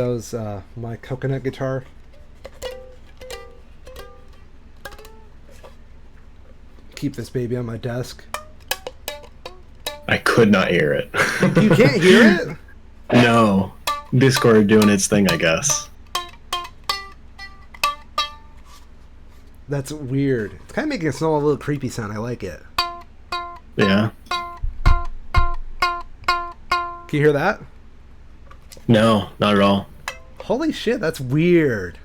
That was my coconut guitar. Keep this baby on my desk. I could not hear it. You can't hear it? No. Discord doing its thing, I guess. That's weird. It's kind of making a small little creepy sound. I like it. Yeah. Can you hear that? No, not at all. Holy shit, that's weird.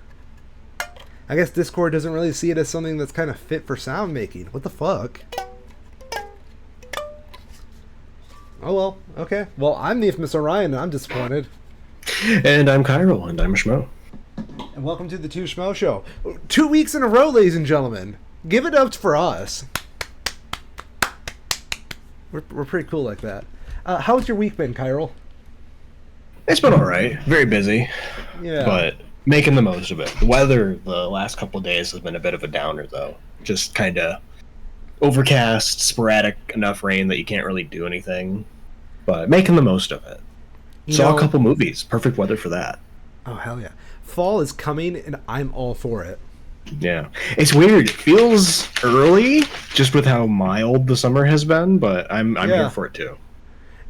I guess Discord doesn't really see it as something that's kind of fit for sound making. What the fuck? Oh well, okay. Well, I'm the infamous Orion, and I'm disappointed. And I'm Cairo, and I'm Schmo. And welcome to the Two Schmo Show. 2 weeks in a row, ladies and gentlemen. Give it up for us. We're pretty cool like that. How's your week been, Cairo? It's been alright. Very busy. Yeah. But making the most of it. The weather the last couple of days has been a bit of a downer, though. Just kind of overcast, sporadic enough rain that you can't really do anything. But making the most of it. Saw a couple movies. Perfect weather for that. Oh, hell yeah. Fall is coming, and I'm all for it. Yeah. It's weird. It feels early, just with how mild the summer has been, but I'm here for it, too.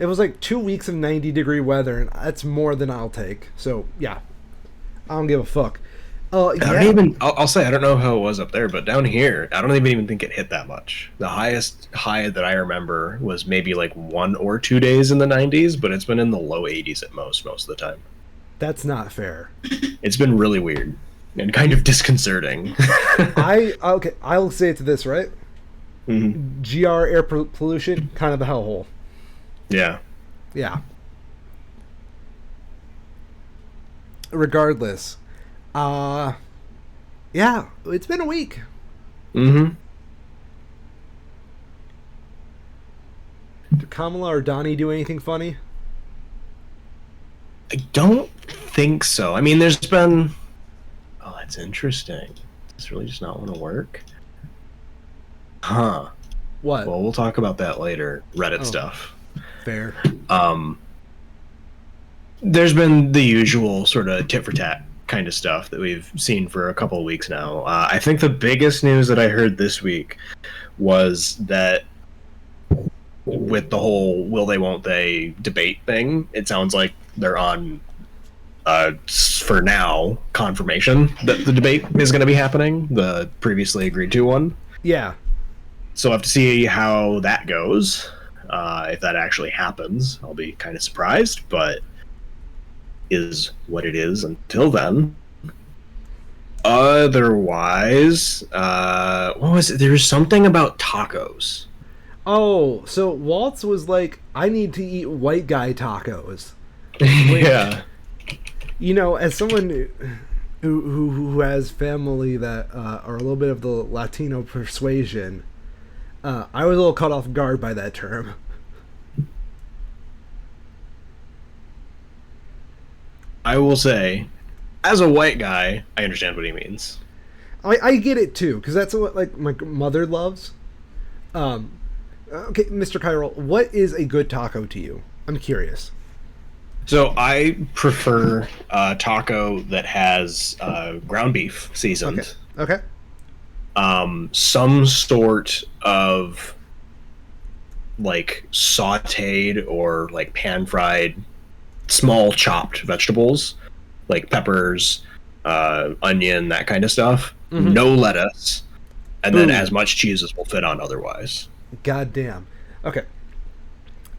It was like 2 weeks of 90-degree weather, and that's more than I'll take. So, yeah. I don't give a fuck. I'll say, I don't know how it was up there, but down here, I don't even think it hit that much. The highest high that I remember was maybe like 1 or 2 days in the 90s, but it's been in the low 80s at most of the time. That's not fair. It's been really weird and kind of disconcerting. I'll say it to this, right? Mm-hmm. GR air pollution, kind of the hellhole. Yeah. Yeah. Regardless, yeah, it's been a week. Mm-hmm. Did Kamala or Donnie do anything funny? I don't think so. I mean, there's been... Oh, that's interesting. Does this really just not want to work? Huh. What? Well, we'll talk about that later. Reddit stuff. Fair. There's been the usual sort of tit for tat kind of stuff that we've seen for a couple of weeks now. I think the biggest news that I heard this week was that with the whole will they won't they debate thing, it sounds like they're on for now confirmation that the debate is going to be happening, the previously agreed to one. Yeah. So I have to see how that goes. If that actually happens, I'll be kind of surprised, but is what it is until then. Otherwise, what was it? There was something about tacos. Oh, so Waltz was like, I need to eat white guy tacos. Yeah. You know, as someone who has family that are a little bit of the Latino persuasion, I was a little caught off guard by that term. I will say, as a white guy, I understand what he means. I get it too, because that's what like my mother loves. Okay, Mr. Cairo, what is a good taco to you? I'm curious. So I prefer a taco that has ground beef seasoned. Okay. Some sort of like sautéed or like pan fried small chopped vegetables like peppers, onion, that kind of stuff. Mm-hmm. No lettuce, and then as much cheese as will fit on otherwise. God damn. Okay.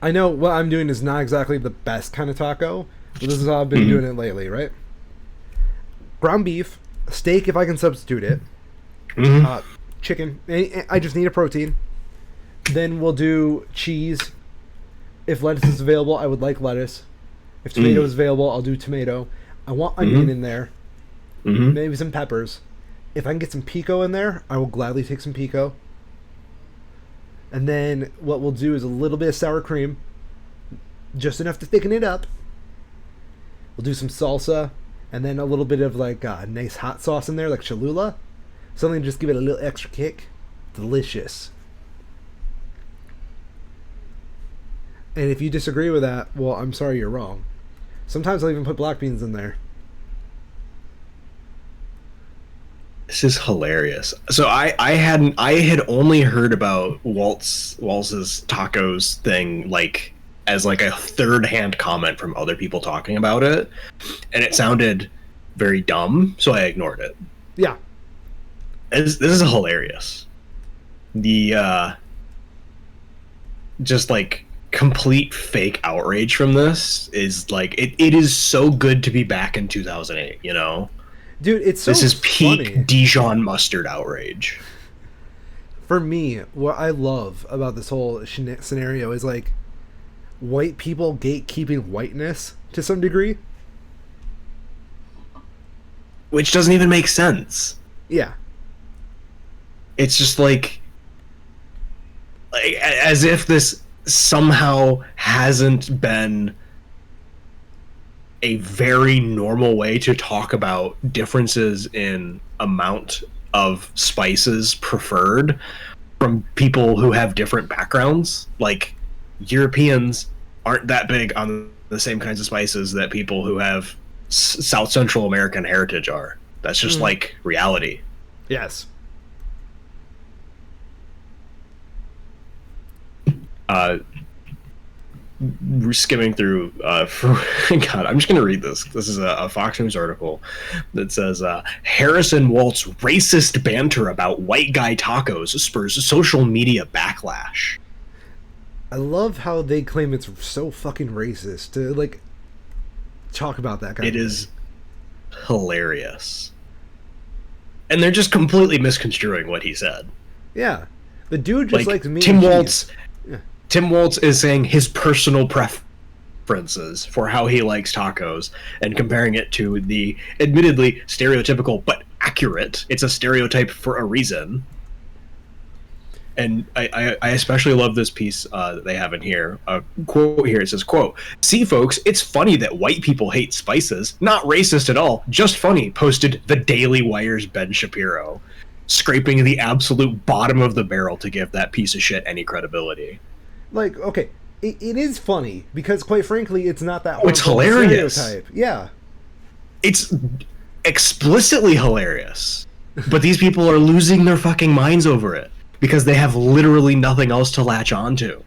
I know what I'm doing is not exactly the best kind of taco, but this is how I've been doing it lately, right? Ground beef, steak if I can substitute it, chicken. I just need a protein. Then we'll do cheese. If lettuce is available, I would like lettuce. If tomato is available, I'll do tomato. I want onion in there. Maybe some peppers. If I can get some pico in there, I will gladly take some pico. And then what we'll do is a little bit of sour cream, just enough to thicken it up. We'll do some salsa, and then a little bit of like a nice hot sauce in there, like Cholula. Something to just give it a little extra kick. Delicious. And if you disagree with that, well, I'm sorry, you're wrong. Sometimes I'll even put black beans in there. This is hilarious. So I had only heard about Waltz's tacos thing like as like a third hand comment from other people talking about it, and it sounded very dumb, so I ignored it. Yeah. This is hilarious. The just like complete fake outrage from this is like it is so good to be back in 2008, you know? Dude, it's so This is funny. peak Dijon mustard outrage. For me, what I love about this whole scenario is like white people gatekeeping whiteness to some degree. Which doesn't even make sense. Yeah. It's just like as if this somehow hasn't been a very normal way to talk about differences in amount of spices preferred from people who have different backgrounds. Like, Europeans aren't that big on the same kinds of spices that people who have South Central American heritage are. That's just like reality. Yes. We're skimming through God, I'm just gonna read this. This is a Fox News article that says Harrison Walt's racist banter about white guy tacos spurs social media backlash. I love how they claim it's so fucking racist to like talk about that kind of thing. It is hilarious, and they're just completely misconstruing what he said. Yeah, the dude just likes meat. Tim Waltz. Tim Waltz is saying his personal preferences for how he likes tacos and comparing it to the admittedly stereotypical but accurate. It's a stereotype for a reason. And I especially love this piece that they have in here. A quote here, it says, quote, "See, folks, it's funny that white people hate spices. Not racist at all. Just funny," posted the Daily Wire's Ben Shapiro, scraping the absolute bottom of the barrel to give that piece of shit any credibility. Like, okay, it is funny because, quite frankly, it's not that. It's hilarious. Stereotype. Yeah, it's explicitly hilarious, but these people are losing their fucking minds over it because they have literally nothing else to latch onto.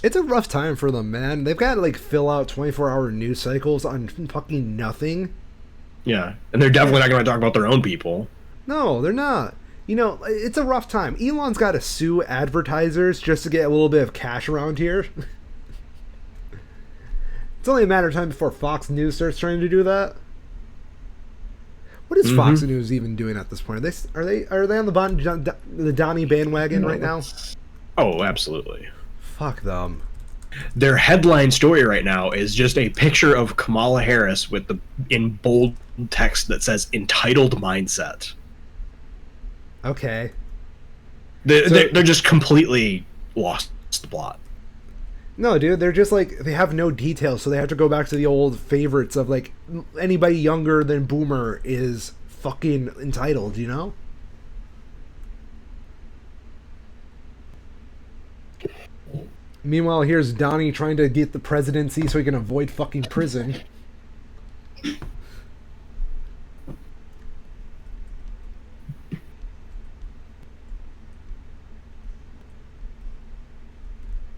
It's a rough time for them, man. They've got to like fill out 24-hour news cycles on fucking nothing. Yeah, and they're definitely not going to talk about their own people. No, they're not. You know, it's a rough time. Elon's got to sue advertisers just to get a little bit of cash around here. It's only a matter of time before Fox News starts trying to do that. What is Fox News even doing at this point? Are they on the Donnie bandwagon right now? Oh, absolutely. Fuck them. Their headline story right now is just a picture of Kamala Harris with in bold text that says "entitled mindset." Okay. They're just completely lost the plot. No, dude, they're just like, they have no details, so they have to go back to the old favorites of like, anybody younger than Boomer is fucking entitled, you know? Meanwhile, here's Donnie trying to get the presidency so he can avoid fucking prison.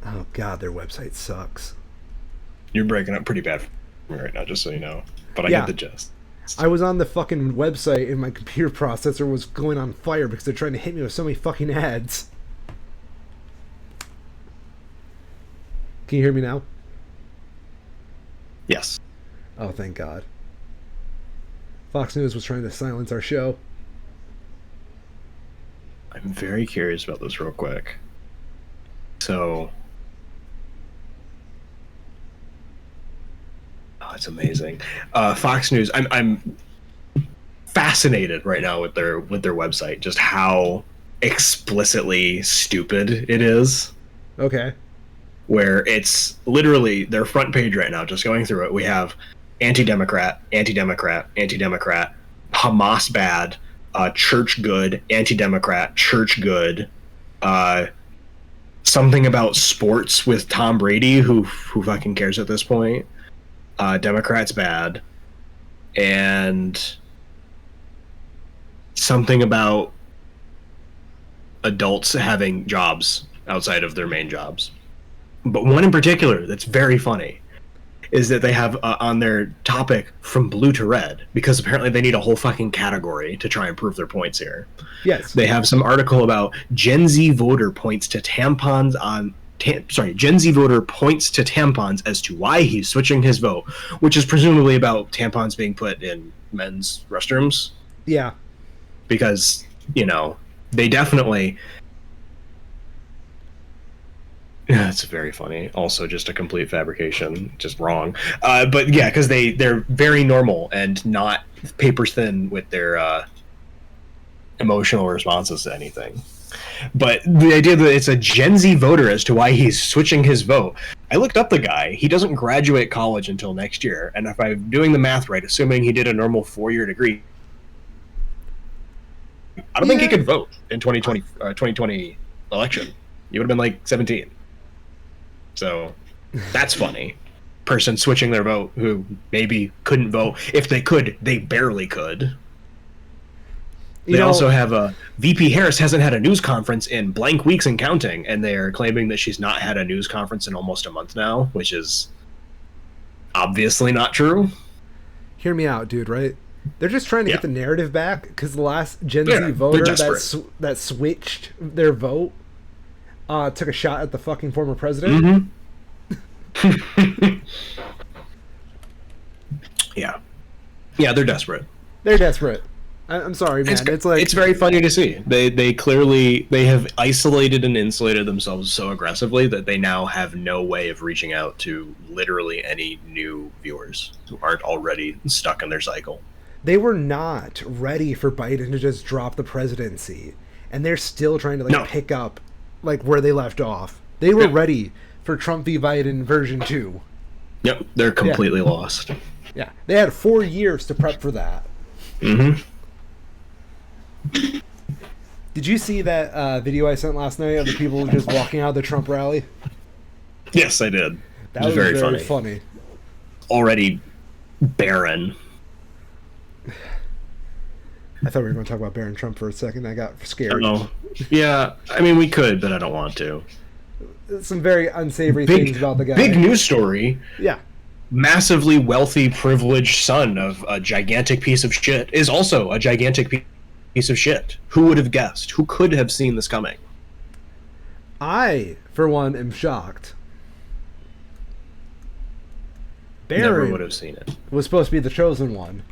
Oh god, their website sucks. You're breaking up pretty bad for me right now, just so you know. But I get the gist. I was on the fucking website and my computer processor was going on fire because they're trying to hit me with so many fucking ads. Can you hear me now? Yes. Oh, thank God. Fox News was trying to silence our show. I'm very curious about this real quick. So... Oh, it's amazing. Fox News. I'm fascinated right now with their website. Just how explicitly stupid it is. Okay. Where it's literally their front page right now. Just going through it, we have anti-democrat, anti-democrat, anti-democrat, Hamas bad, church good, anti-democrat, church good, something about sports with Tom Brady, who fucking cares at this point. Democrats bad, and something about adults having jobs outside of their main jobs. But one in particular that's very funny is that they have on their topic from blue to red, because apparently they need a whole fucking category to try and prove their points here. Yes. They have some article about Gen Z voter points to tampons on Gen Z voter points to tampons as to why he's switching his vote, which is presumably about tampons being put in men's restrooms. Yeah. Because, you know, they definitely... Yeah, it's very funny. Also, just a complete fabrication, just wrong. But yeah, because they're very normal and not paper thin with their emotional responses to anything. But the idea that it's a Gen Z voter as to why he's switching his vote. I looked up the guy. He doesn't graduate college until next year. And if I'm doing the math right, assuming he did a normal 4-year degree, I don't think he could vote in 2020 election. He would have been like 17. So that's funny. Person switching their vote who maybe couldn't vote. If they could, they barely could. They also have VP Harris hasn't had a news conference in blank weeks and counting, and they are claiming that she's not had a news conference in almost a month now, which is obviously not true. Hear me out, dude, right? They're just trying to get the narrative back, because the last Gen Z voter that switched their vote took a shot at the fucking former president. Mm-hmm. Yeah, they're desperate. They're desperate. I'm sorry, man. It's very funny to see. They clearly have isolated and insulated themselves so aggressively that they now have no way of reaching out to literally any new viewers who aren't already stuck in their cycle. They were not ready for Biden to just drop the presidency, and they're still trying to pick up where they left off. They were ready for Trump v. Biden version 2. Yep, they're completely lost. Yeah, they had 4 years to prep for that. Mm-hmm. Did you see that video I sent last night of the people just walking out of the Trump rally? Yes, I did. That was very funny. Already barren. I thought we were going to talk about Barron Trump for a second. I got scared. Oh, yeah. I mean, we could, but I don't want to. Some very unsavory things about the guy. Big news story. Yeah. Massively wealthy, privileged son of a gigantic piece of shit is also a gigantic piece of shit. Who would have guessed? Who could have seen this coming? I, for one, am shocked. Barron never would have seen it. Was supposed to be the chosen one.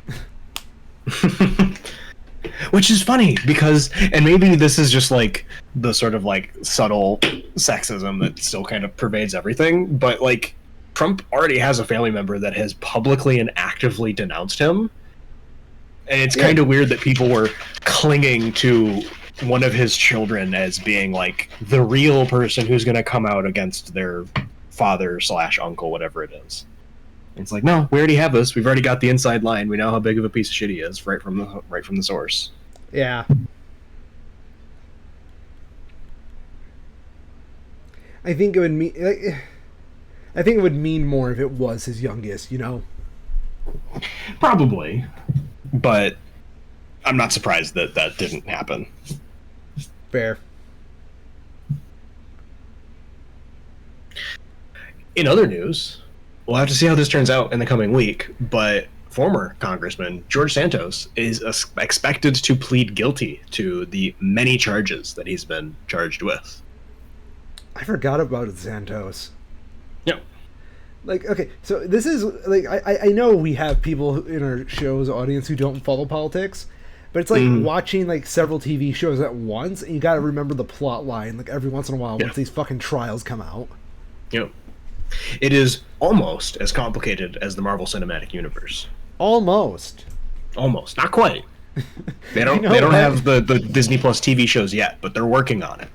Which is funny because, and maybe this is just like the sort of like subtle sexism that still kind of pervades everything, but like Trump already has a family member that has publicly and actively denounced him. And it's kind of weird that people were clinging to one of his children as being like the real person who's going to come out against their father / uncle, whatever it is. It's like, no, we already have this. We've already got the inside line. We know how big of a piece of shit he is right from the source. Yeah. I think it would mean more if it was his youngest, you know. Probably, but I'm not surprised that didn't happen. Fair. In other news, we'll have to see how this turns out in the coming week, but former Congressman George Santos is expected to plead guilty to the many charges that he's been charged with. I forgot about Santos. Yep. Like, okay, so this is, like, I know we have people in our show's audience who don't follow politics, but it's like watching, like, several TV shows at once, and you gotta remember the plot line, like, every once in a while once these fucking trials come out. Yep. It is almost as complicated as the Marvel Cinematic Universe. Almost. Not quite. They don't have the Disney Plus TV shows yet, but they're working on it.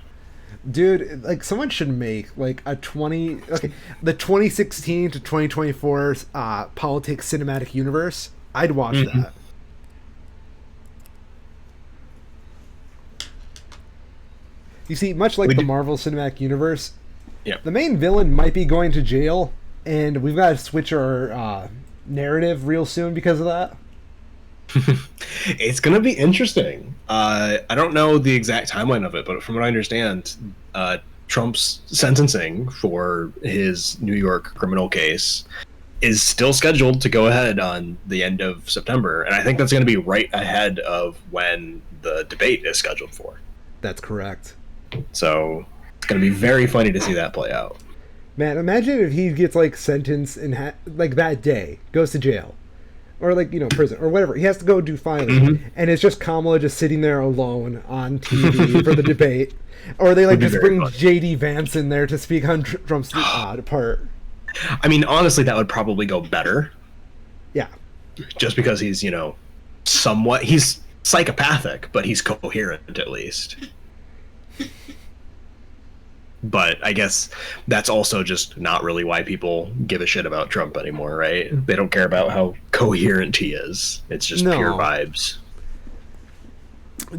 Dude, like, someone should make like the 2016 to 2024 politics cinematic universe. I'd watch that. You see, much like the Marvel Cinematic Universe, the main villain might be going to jail, and we've got to switch our narrative real soon because of that. It's going to be interesting. I don't know the exact timeline of it, but from what I understand, Trump's sentencing for his New York criminal case is still scheduled to go ahead on the end of September, and I think that's going to be right ahead of when the debate is scheduled for. That's correct. So it's going to be very funny to see that play out. Man, imagine if he gets like sentenced and like that day goes to jail, or like prison or whatever. He has to go do filing, and it's just Kamala just sitting there alone on TV for the debate, or they like just bring funny. JD Vance in there to speak on Trump's part. I mean, honestly, that would probably go better. Yeah. Just because he's, somewhat... He's psychopathic, but he's coherent, at least. But I guess that's also just not really why people give a shit about Trump anymore, right? They don't care about how coherent he is. It's just pure vibes.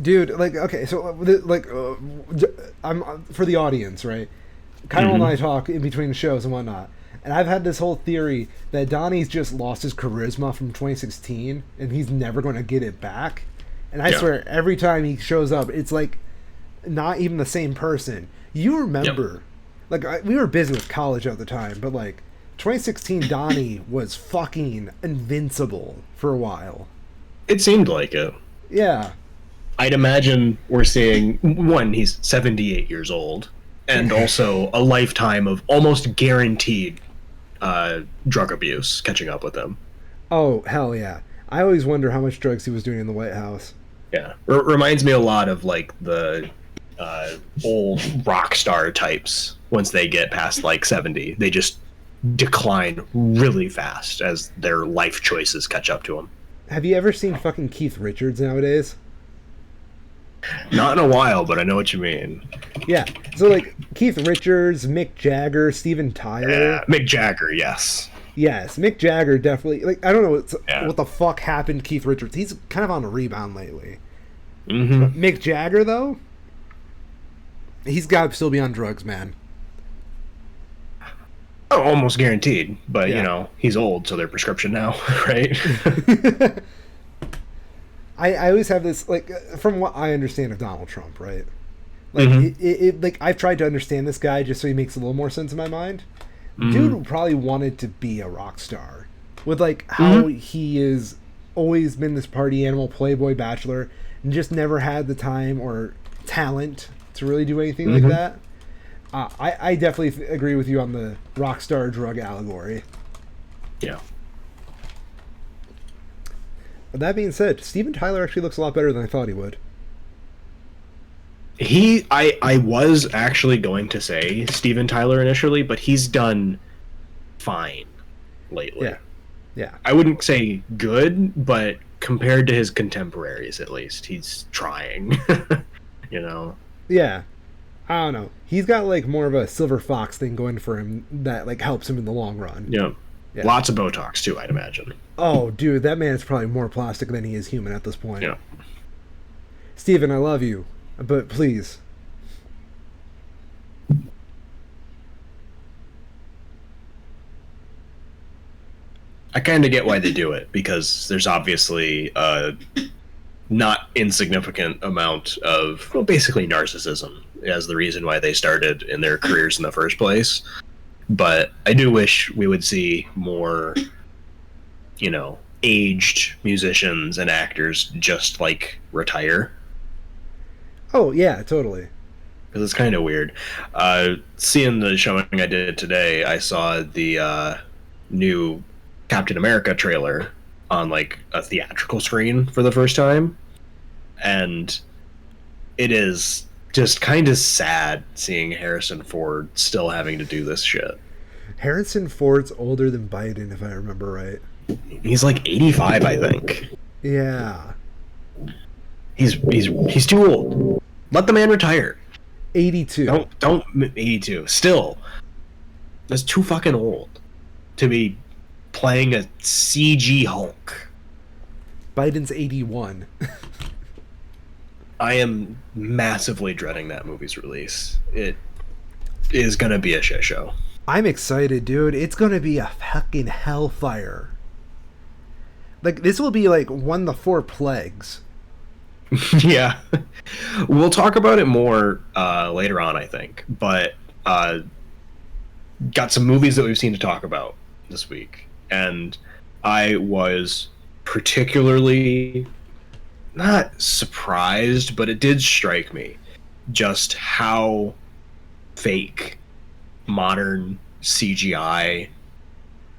Dude, like, okay, so, like, I'm for the audience, right? Kyle and I talk in between shows and whatnot. And I've had this whole theory that Donnie's just lost his charisma from 2016, and he's never going to get it back. And I swear, every time he shows up, it's like not even the same person. You remember, like, we were busy with college at the time, but like 2016 Donnie was fucking invincible for a while. It seemed like it. Yeah. I'd imagine we're seeing, one, he's 78 years old, and also a lifetime of almost guaranteed drug abuse catching up with him. Oh, hell yeah. I always wonder how much drugs he was doing in the White House. Yeah. Reminds me a lot of, like, the old rock star types. Once they get past, like, 70, they just decline really fast as their life choices catch up to them. Have you ever seen fucking Keith Richards nowadays? Not in a while, but I know what you mean. Yeah. So, like, Keith Richards, Mick Jagger, Steven Tyler. Yeah, Mick Jagger, yes. Yes, Mick Jagger definitely. Like, I don't know what the fuck happened to Keith Richards. He's kind of on a rebound lately. Mm-hmm. Mick Jagger, though, he's got to still be on drugs, man. Oh, almost guaranteed. But, he's old, so they're prescription now, right? I always have this, like, from what I understand of Donald Trump, right? Like, like, I've tried to understand this guy just so he makes a little more sense in my mind. Dude probably wanted to be a rock star. With, like, how he is always been this party animal, playboy, bachelor, and just never had the time or talent to really do anything like that. I definitely agree with you on the rock star drug allegory. Yeah. That being said, Steven Tyler actually looks a lot better than I thought he would. I was actually going to say Steven Tyler initially, but he's done fine lately. Yeah. I wouldn't say good, but compared to his contemporaries, at least, he's trying. Yeah. I don't know. He's got, like, more of a silver fox thing going for him that, like, helps him in the long run. Yeah. Lots of Botox, too, I'd imagine. Oh, dude, that man is probably more plastic than he is human at this point. Yeah. Steven, I love you, but please. I kind of get why they do it, because there's obviously a not insignificant amount of, well, basically narcissism as the reason why they started in their careers in the first place. But I do wish we would see more, aged musicians and actors just, like, retire. Oh, yeah, totally. Because it's kind of weird. Seeing the showing I did today, I saw the new Captain America trailer on, like, a theatrical screen for the first time. And it is just kind of sad seeing Harrison Ford still having to do this shit. Harrison Ford's older than Biden, if I remember right. He's like 85, I think. Yeah. He's too old. Let the man retire. 82. Don't 82. Still, that's too fucking old to be playing a CG Hulk. Biden's 81. I am massively dreading that movie's release. It is gonna be a shit show. I'm excited, dude. It's gonna be a fucking hellfire. Like this will be like one of the four plagues. Yeah, we'll talk about it more later on, I think. But got some movies that we've seen to talk about this week, and I was particularly not surprised, but it did strike me just how fake modern CGI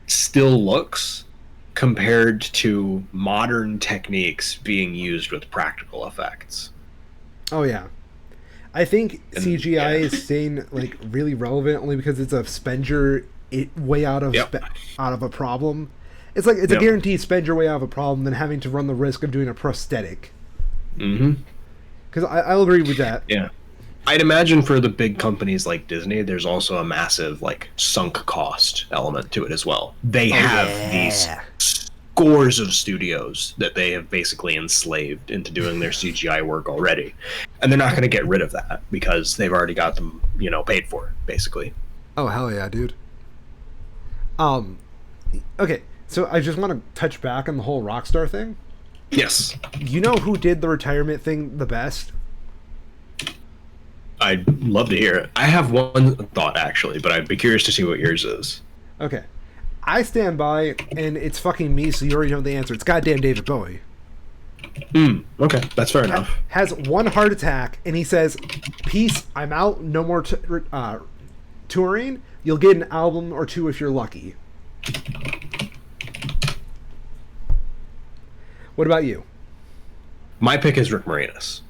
still looks compared to modern techniques being used with practical effects. Oh yeah, I think And, CGI yeah. is staying like really relevant only because it's a spend your way out of Yep. out of a problem. It's like it's a Yep. guaranteed spend your way out of a problem than having to run the risk of doing a prosthetic. Mm-hmm. Because I'll agree with that. Yeah. I'd imagine for the big companies like Disney, there's also a massive like sunk cost element to it as well. They Oh have these yeah. scores of studios that they have basically enslaved into doing their CGI work already, and they're not going to get rid of that because they've already got them, paid for basically. Oh hell yeah, dude. Um, okay, so I just want to touch back on the whole Rockstar thing. Yes, You know who did the retirement thing the best? I'd love to hear it. I have one thought actually, but I'd be curious to see what yours is. Okay, I stand by, and it's fucking me, so you already know the answer. It's goddamn David Bowie. Okay, that's fair enough. Has one heart attack, and he says, "Peace, I'm out. No more touring. You'll get an album or two if you're lucky." What about you? My pick is Rick Moranis.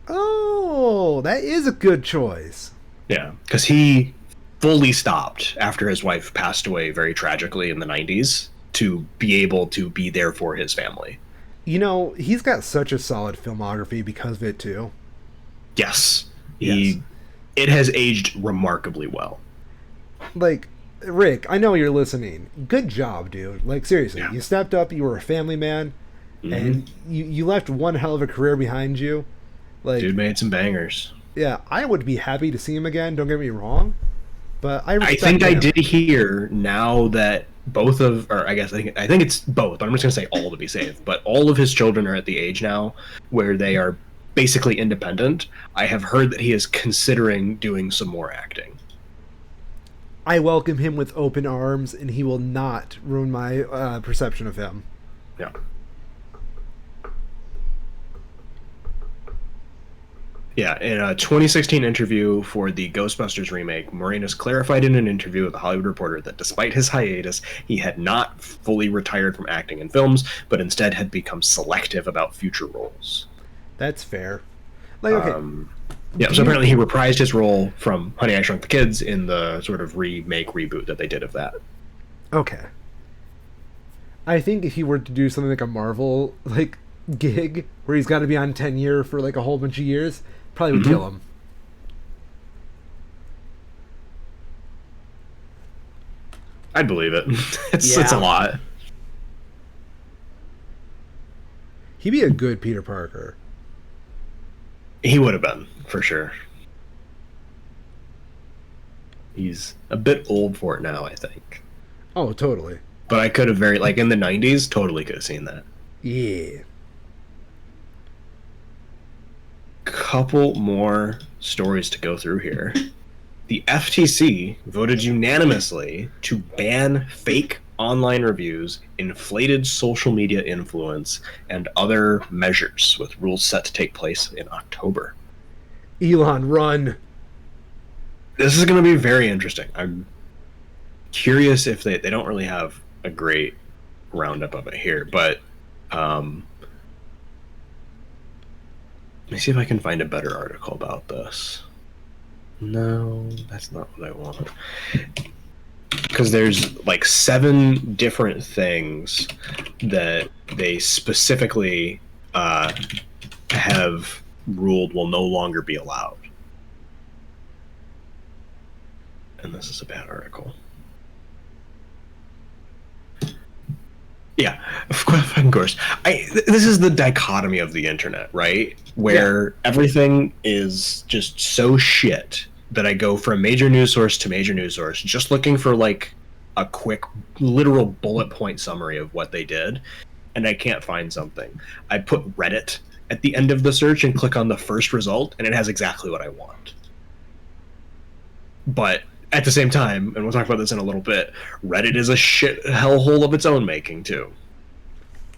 Oh, that is a good choice. Yeah, because he fully stopped after his wife passed away very tragically in the 90s to be able to be there for his family. You know, he's got such a solid filmography because of it too. Yes. Yes. It has aged remarkably well. Like, Rick, I know you're listening. Good job, dude. Like, seriously, Yeah. you stepped up, you were a family man, and you left one hell of a career behind you. Like, Dude made some bangers. yeah, I would be happy to see him again, don't get me wrong, but I I respect think I him. did hear now that both of, or I think it's both, but I'm just going to say all to be safe, but all of his children are at the age now where they are basically independent. I have heard that he is considering doing some more acting. I welcome him with open arms, and he will not ruin my perception of him. Yeah. Yeah, in a 2016 interview for the Ghostbusters remake, Moranis clarified in an interview with the Hollywood Reporter that despite his hiatus, he had not fully retired from acting in films, but instead had become selective about future roles. That's fair. Like, okay, Yeah, so apparently he reprised his role from Honey, I Shrunk the Kids in the sort of reboot that they did of that. okay. I think if he were to do something like a Marvel like gig where he's got to be on tenure for like a whole bunch of years, probably would kill him. I'd believe it. It's a lot. He'd be a good Peter Parker. He would have been, for sure. He's a bit old for it now, I think. Oh, totally. But I could have in the 90s, totally could have seen that. Yeah. Couple more stories to go through here. The FTC voted unanimously to ban fake online reviews, inflated social media influence, and other measures, with rules set to take place in October. Elon, run. This is going to be very interesting. I'm curious if they don't really have a great roundup of it here, but let me see if I can find a better article about this. No, that's not what I want. Because there's like 7 different things that they specifically have ruled will no longer be allowed. And this is a bad article. Yeah, of course. This is the dichotomy of the internet, right? Where everything is just so shit that I go from major news source to major news source, just looking for like a quick, literal bullet point summary of what they did. and I can't find something, I put Reddit at the end of the search and click on the first result, and it has exactly what I want. But at the same time, and we'll talk about this in a little bit, Reddit is a shit hellhole of its own making too.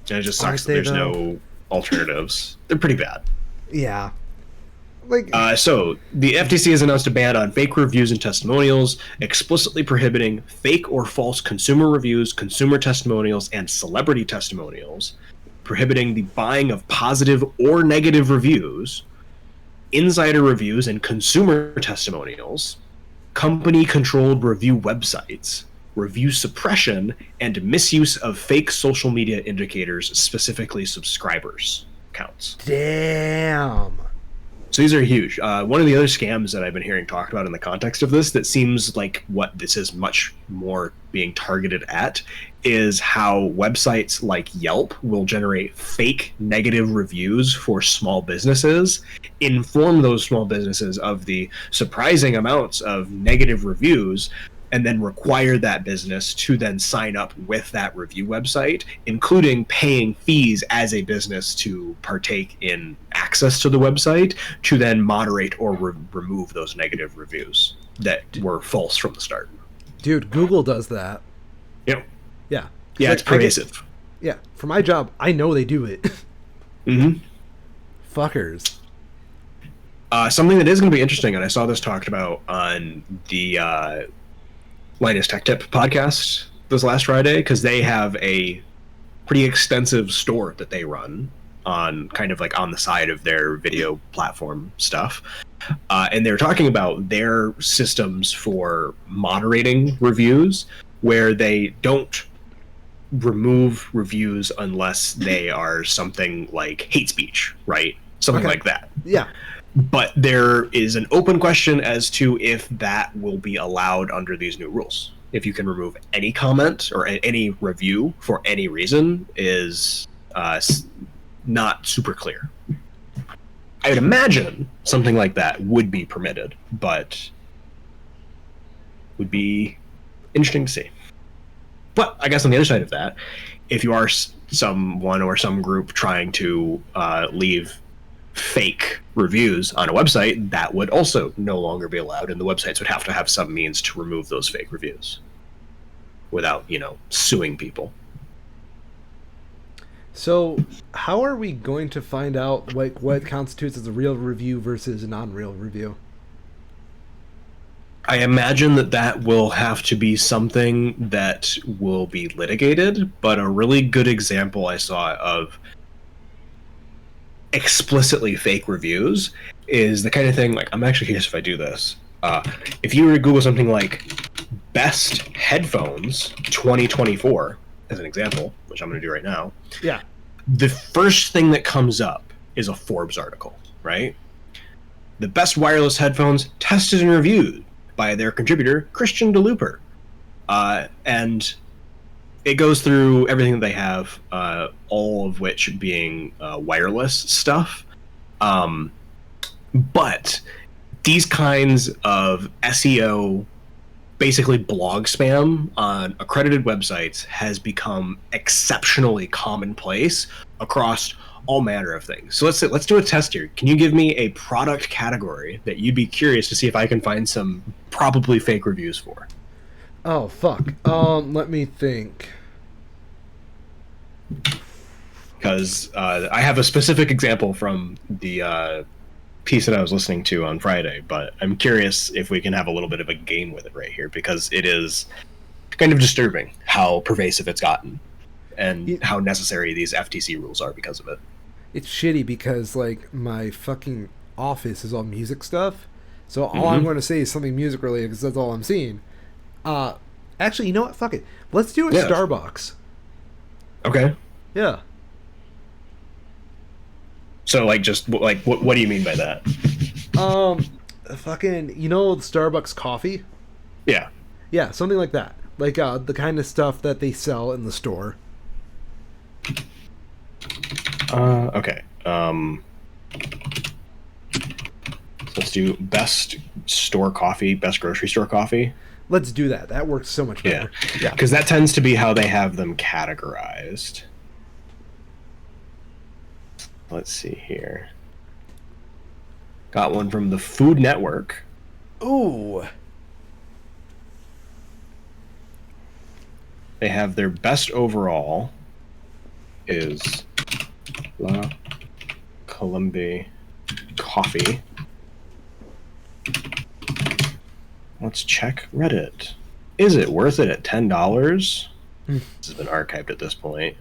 And it just sucks that there's no alternatives. They're pretty bad. Yeah. So the FTC has announced a ban on fake reviews and testimonials, explicitly prohibiting fake or false consumer reviews, consumer testimonials, and celebrity testimonials, prohibiting the buying of positive or negative reviews, insider reviews and consumer testimonials, company-controlled review websites, review suppression, and misuse of fake social media indicators, specifically subscribers counts. Damn. So these are huge. One of the other scams that I've been hearing talked about in the context of this that seems like what this is much more being targeted at is how websites like Yelp will generate fake negative reviews for small businesses, inform those small businesses of the surprising amounts of negative reviews, and then require that business to then sign up with that review website, including paying fees as a business to partake in access to the website, to then moderate or remove those negative reviews that were false from the start. Dude, Google does that. Yep. Yeah. Yeah, it's pervasive. Yeah. For my job, I know they do it. Mm-hmm. Fuckers. Something that is going to be interesting, and I saw this talked about on the Linus Tech Tip podcast this last Friday, because they have a pretty extensive store that they run on kind of like on the side of their video platform stuff. And they're talking about their systems for moderating reviews, where they don't remove reviews unless they are something like hate speech, right? Something like that. Yeah. But there is an open question as to if that will be allowed under these new rules. If you can remove any comment or any review for any reason is not super clear. I would imagine something like that would be permitted, but would be interesting to see. But I guess on the other side of that, if you are someone or some group trying to leave fake reviews on a website, that would also no longer be allowed, and the websites would have to have some means to remove those fake reviews without, suing people. So how are we going to find out what constitutes as a real review versus a non-real review? I imagine that will have to be something that will be litigated, but a really good example I saw of explicitly fake reviews is the kind of thing, like, I'm actually curious if I do this. If you were to Google something like best headphones 2024 as an example, which I'm going to do right now. Yeah. The first thing that comes up is a Forbes article, right? The best wireless headphones tested and reviewed by their contributor, Christian DeLooper. And it goes through everything that they have, all of which being wireless stuff. But these kinds of SEO, basically blog spam on accredited websites, has become exceptionally commonplace across all manner of things. So let's do a test here. Can you give me a product category that you'd be curious to see if I can find some probably fake reviews for? Oh, fuck. Let me think. Because I have a specific example from the piece that I was listening to on Friday, but I'm curious if we can have a little bit of a game with it right here, because it is kind of disturbing how pervasive it's gotten and how necessary these FTC rules are because of it. It's shitty because, like, my fucking office is all music stuff, so all I'm going to say is something music related because that's all I'm seeing. Actually, you know what? Fuck it. Let's do a Starbucks. Okay. Yeah. So, like, just, like, what do you mean by that? Fucking, the Starbucks coffee? Yeah. Yeah, something like that. Like, the kind of stuff that they sell in the store. Okay. Let's do best store coffee, best grocery store coffee. Let's do that. That works so much better. Yeah. Because that tends to be how they have them categorized. Let's see here. Got one from the Food Network. Ooh. They have their best overall is La Colombe coffee. Let's check Reddit. Is it worth it at $10? This has been archived at this point.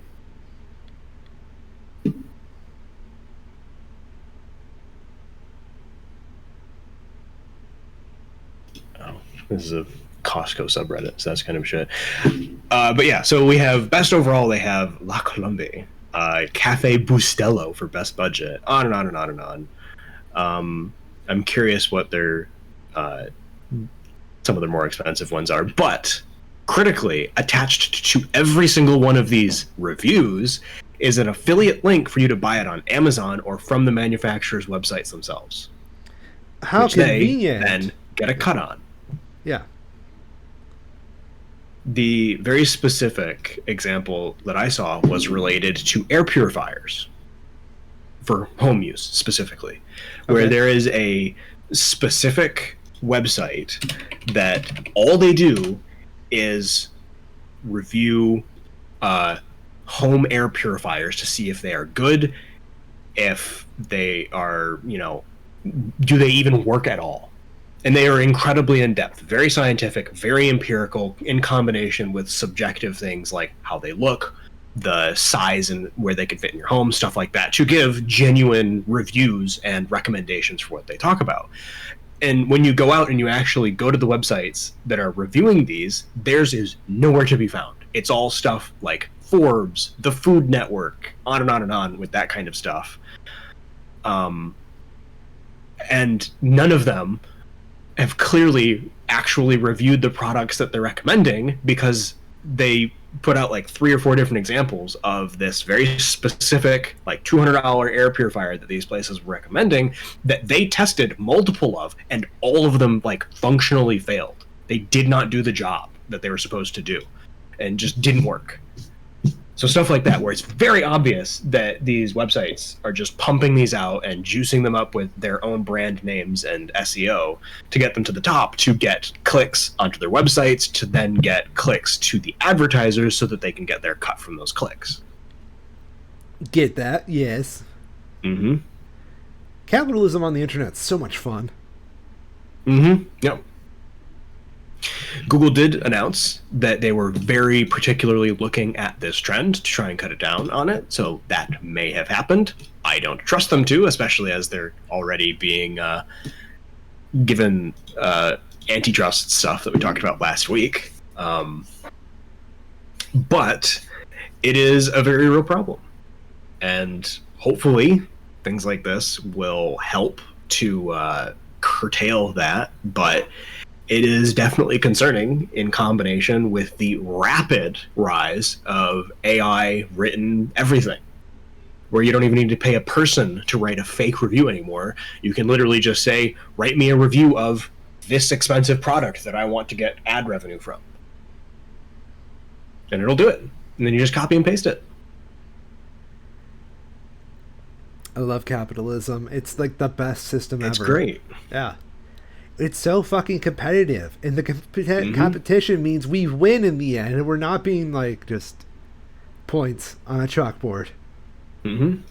Oh, this is a Costco subreddit, so that's kind of shit. But yeah, so we have best overall. They have La Colombe, Cafe Bustelo for best budget. On and on and on and on. I'm curious what their some of the more expensive ones are, but critically attached to every single one of these reviews is an affiliate link for you to buy it on Amazon or from the manufacturer's websites themselves. How which convenient. they then get a cut on. Yeah. The very specific example that I saw was related to air purifiers for home use specifically, where there is a specific website that all they do is review home air purifiers to see if they are good, if they are, do they even work at all? And they are incredibly in-depth, very scientific, very empirical, in combination with subjective things like how they look, the size and where they could fit in your home, stuff like that, to give genuine reviews and recommendations for what they talk about. And when you go out and you actually go to the websites that are reviewing these, theirs is nowhere to be found. It's all stuff like Forbes, the Food Network, on and on and on with that kind of stuff. And none of them have clearly actually reviewed the products that they're recommending, because they put out like 3 or 4 different examples of this very specific like $200 air purifier that these places were recommending that they tested multiple of, and all of them like functionally failed. They did not do the job that they were supposed to do and just didn't work. So stuff like that, where it's very obvious that these websites are just pumping these out and juicing them up with their own brand names and SEO to get them to the top, to get clicks onto their websites, to then get clicks to the advertisers so that they can get their cut from those clicks. Get that? Yes. Mm-hmm. Capitalism on the internet's so much fun. Mm-hmm. Yep. Google did announce that they were very particularly looking at this trend to try and cut it down on it, so that may have happened. I don't trust them to, especially as they're already being given antitrust stuff that we talked about last week. But it is a very real problem. And hopefully things like this will help to curtail that, but it is definitely concerning in combination with the rapid rise of AI-written everything, where you don't even need to pay a person to write a fake review anymore. You can literally just say, write me a review of this expensive product that I want to get ad revenue from. And it'll do it. And then you just copy and paste it. I love capitalism. It's like the best system ever. It's great. Yeah. It's so fucking competitive, and the competition means we win in the end, and we're not being like just points on a chalkboard. Mm-hmm.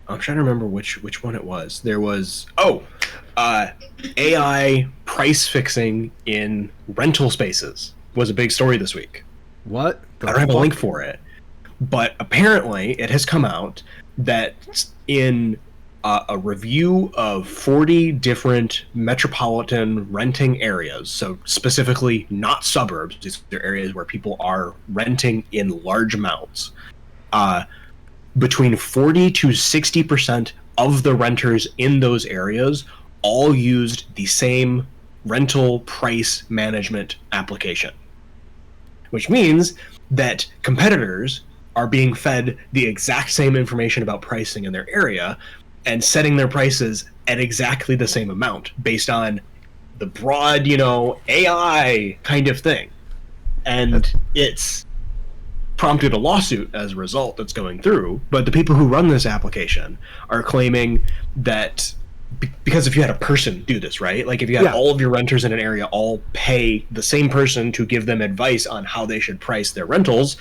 I'm trying to remember which one it was. There was AI price fixing in rental spaces was a big story this week. What? I don't have a link for it, but apparently it has come out that in a review of 40 different metropolitan renting areas, so specifically not suburbs, these are areas where people are renting in large amounts, between 40 to 60% of the renters in those areas all used the same rental price management application, which means that competitors are being fed the exact same information about pricing in their area and setting their prices at exactly the same amount based on the broad, AI kind of thing. And it's prompted a lawsuit as a result that's going through. But the people who run this application are claiming that because if you had a person do this, right? Like if you had all of your renters in an area all pay the same person to give them advice on how they should price their rentals,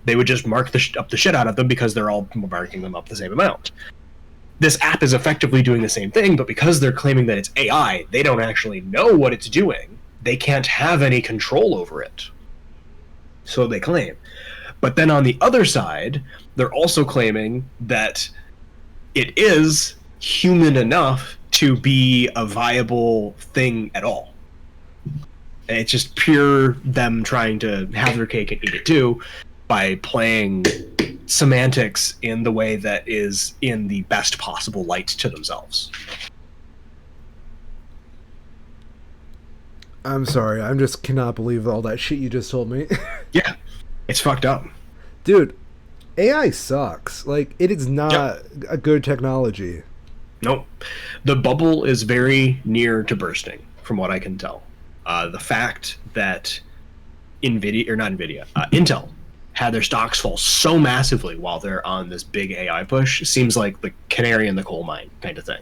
they would just mark up the shit out of them because they're all marking them up the same amount. This app is effectively doing the same thing, but because they're claiming that it's AI, they don't actually know what it's doing. They can't have any control over it. So they claim. But then on the other side, they're also claiming that it is human enough to be a viable thing at all. And it's just pure them trying to have their cake and eat it too by playing semantics in the way that is in the best possible light to themselves. I'm sorry, I just cannot believe all that shit you just told me. Yeah, it's fucked up. Dude, AI sucks. Like, it is not a good technology. Nope. The bubble is very near to bursting, from what I can tell. The fact that Intel had their stocks fall so massively while they're on this big AI push seems like the canary in the coal mine kind of thing.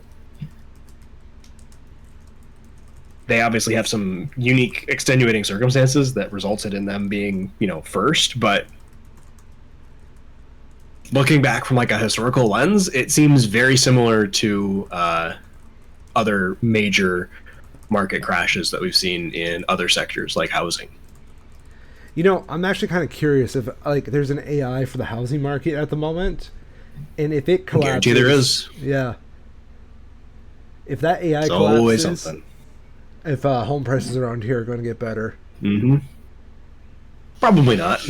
They obviously have some unique extenuating circumstances that resulted in them being, first, but looking back from like a historical lens, it seems very similar to other major market crashes that we've seen in other sectors like housing. I'm actually kind of curious if there's an AI for the housing market at the moment, and if it collapses, I guarantee there is. Yeah. If that AI There's collapses, always something. If home prices around here are going to get better. Mm-hmm. Probably not.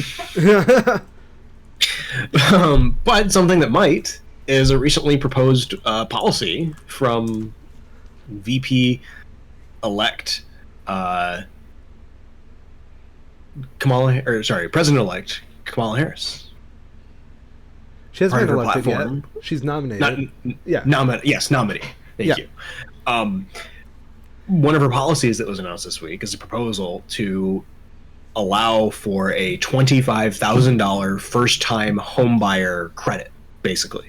But something that might is a recently proposed policy from VP-elect President-elect Kamala Harris. She hasn't been elected yet. She's nominated. Nominee. Thank you. One of her policies that was announced this week is a proposal to allow for a $25,000 first-time homebuyer credit, basically.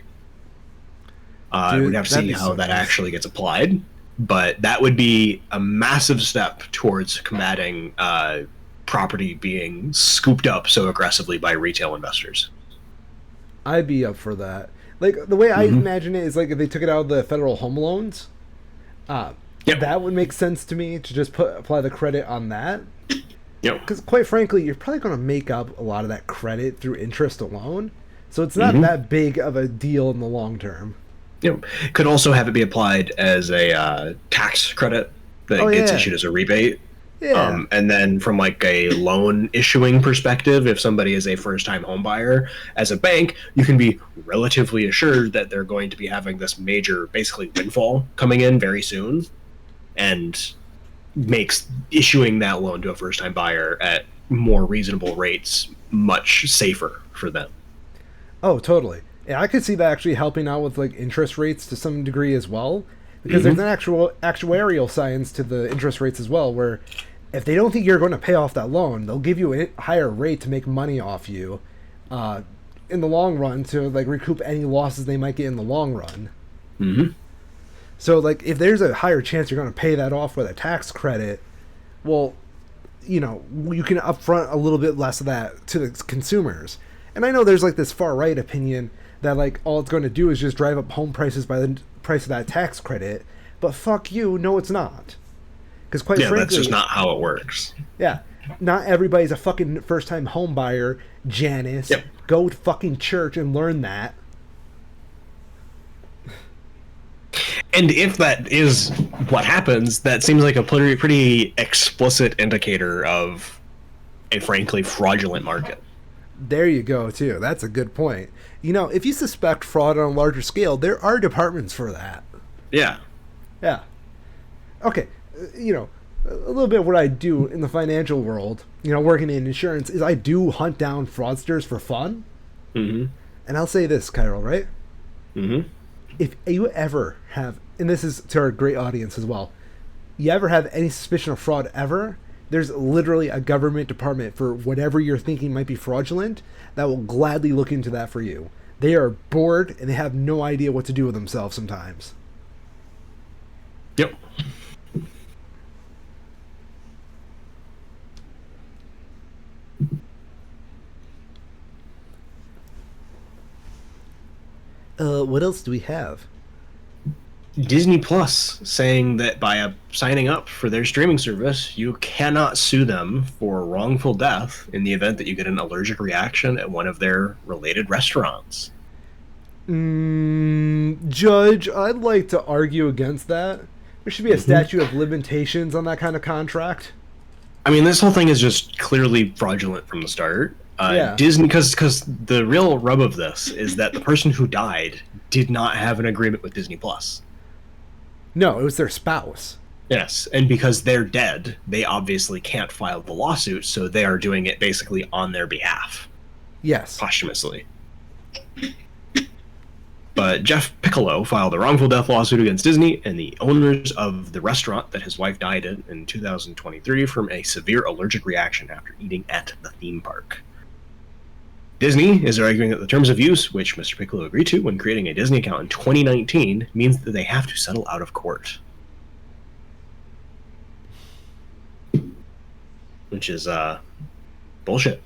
We'd have to see how that actually gets applied, but that would be a massive step towards combating property being scooped up so aggressively by retail investors. I'd be up for that. Like, the way I imagine it is like if they took it out of the federal home loans, that would make sense to me to just apply the credit on that. Because quite frankly, you're probably going to make up a lot of that credit through interest alone. So it's not that big of a deal in the long term. Could also have it be applied as a tax credit that gets issued as a rebate. Yeah. And then from like a loan issuing perspective, if somebody is a first-time home buyer, as a bank, you can be relatively assured that they're going to be having this major, basically, windfall coming in very soon, and makes issuing that loan to a first-time buyer at more reasonable rates much safer for them. Oh, totally. Yeah, I could see that actually helping out with like interest rates to some degree as well, because there's an actual actuarial science to the interest rates as well, where if they don't think you're going to pay off that loan, they'll give you a higher rate to make money off you in the long run to like recoup any losses they might get in the long run. So like if there's a higher chance you're going to pay that off with a tax credit, well, you can upfront a little bit less of that to the consumers. And I know there's like this far right opinion that like all it's going to do is just drive up home prices by the price of that tax credit, but fuck you, no it's not. Because quite frankly, that's just not how it works. Yeah, not everybody's a fucking first-time home buyer, Janice. Go to fucking church and learn that. And if that is what happens, that seems like a pretty explicit indicator of a frankly fraudulent market. There you go, too. That's a good point. If you suspect fraud on a larger scale, there are departments for that. Yeah. Yeah. Okay. A little bit of what I do in the financial world, working in insurance, is I do hunt down fraudsters for fun. And I'll say this, Kyril, right? If you ever have, and this is to our great audience as well, you ever have any suspicion of fraud ever, There's literally a government department for whatever you're thinking might be fraudulent that will gladly look into that for you. They are bored and they have no idea what to do with themselves sometimes. Yep. What else do we have? Disney Plus saying that by signing up for their streaming service, you cannot sue them for wrongful death in the event that you get an allergic reaction at one of their related restaurants. Judge, I'd like to argue against that. There should be a statute of limitations on that kind of contract. I mean, this whole thing is just clearly fraudulent from the start. Yeah. Disney, because the real rub of this is that the person who died did not have an agreement with Disney Plus. No, it was their spouse. Yes, and because they're dead, they obviously can't file the lawsuit, so they are doing it basically on their behalf. Yes. Posthumously. But Jeff Piccolo filed a wrongful death lawsuit against Disney and the owners of the restaurant that his wife died in 2023 from a severe allergic reaction after eating at the theme park. Disney is arguing that the terms of use, which Mr. Piccolo agreed to when creating a Disney account in 2019, means that they have to settle out of court. Which is bullshit.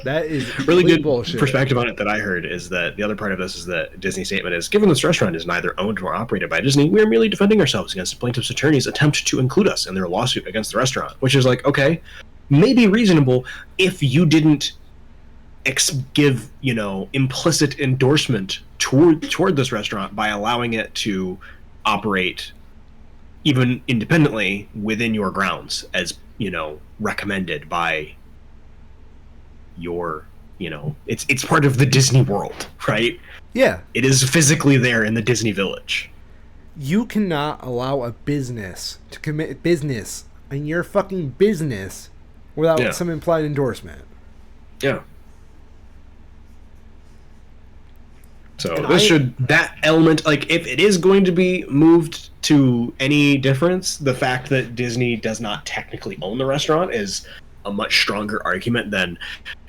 That is really good bullshit. Perspective on it that I heard is that the other part of this is that Disney's statement is, given this restaurant is neither owned nor operated by Disney, we are merely defending ourselves against the plaintiff's attorney's attempt to include us in their lawsuit against the restaurant. Which is like, okay, maybe reasonable if you didn't give, implicit endorsement toward this restaurant by allowing it to operate even independently within your grounds as, recommended by your, it's part of the Disney world, right? Yeah. It is physically there in the Disney village. You cannot allow a business to commit business in your fucking business without some implied endorsement. Yeah. So that element, like, if it is going to be moved to any difference, the fact that Disney does not technically own the restaurant is a much stronger argument than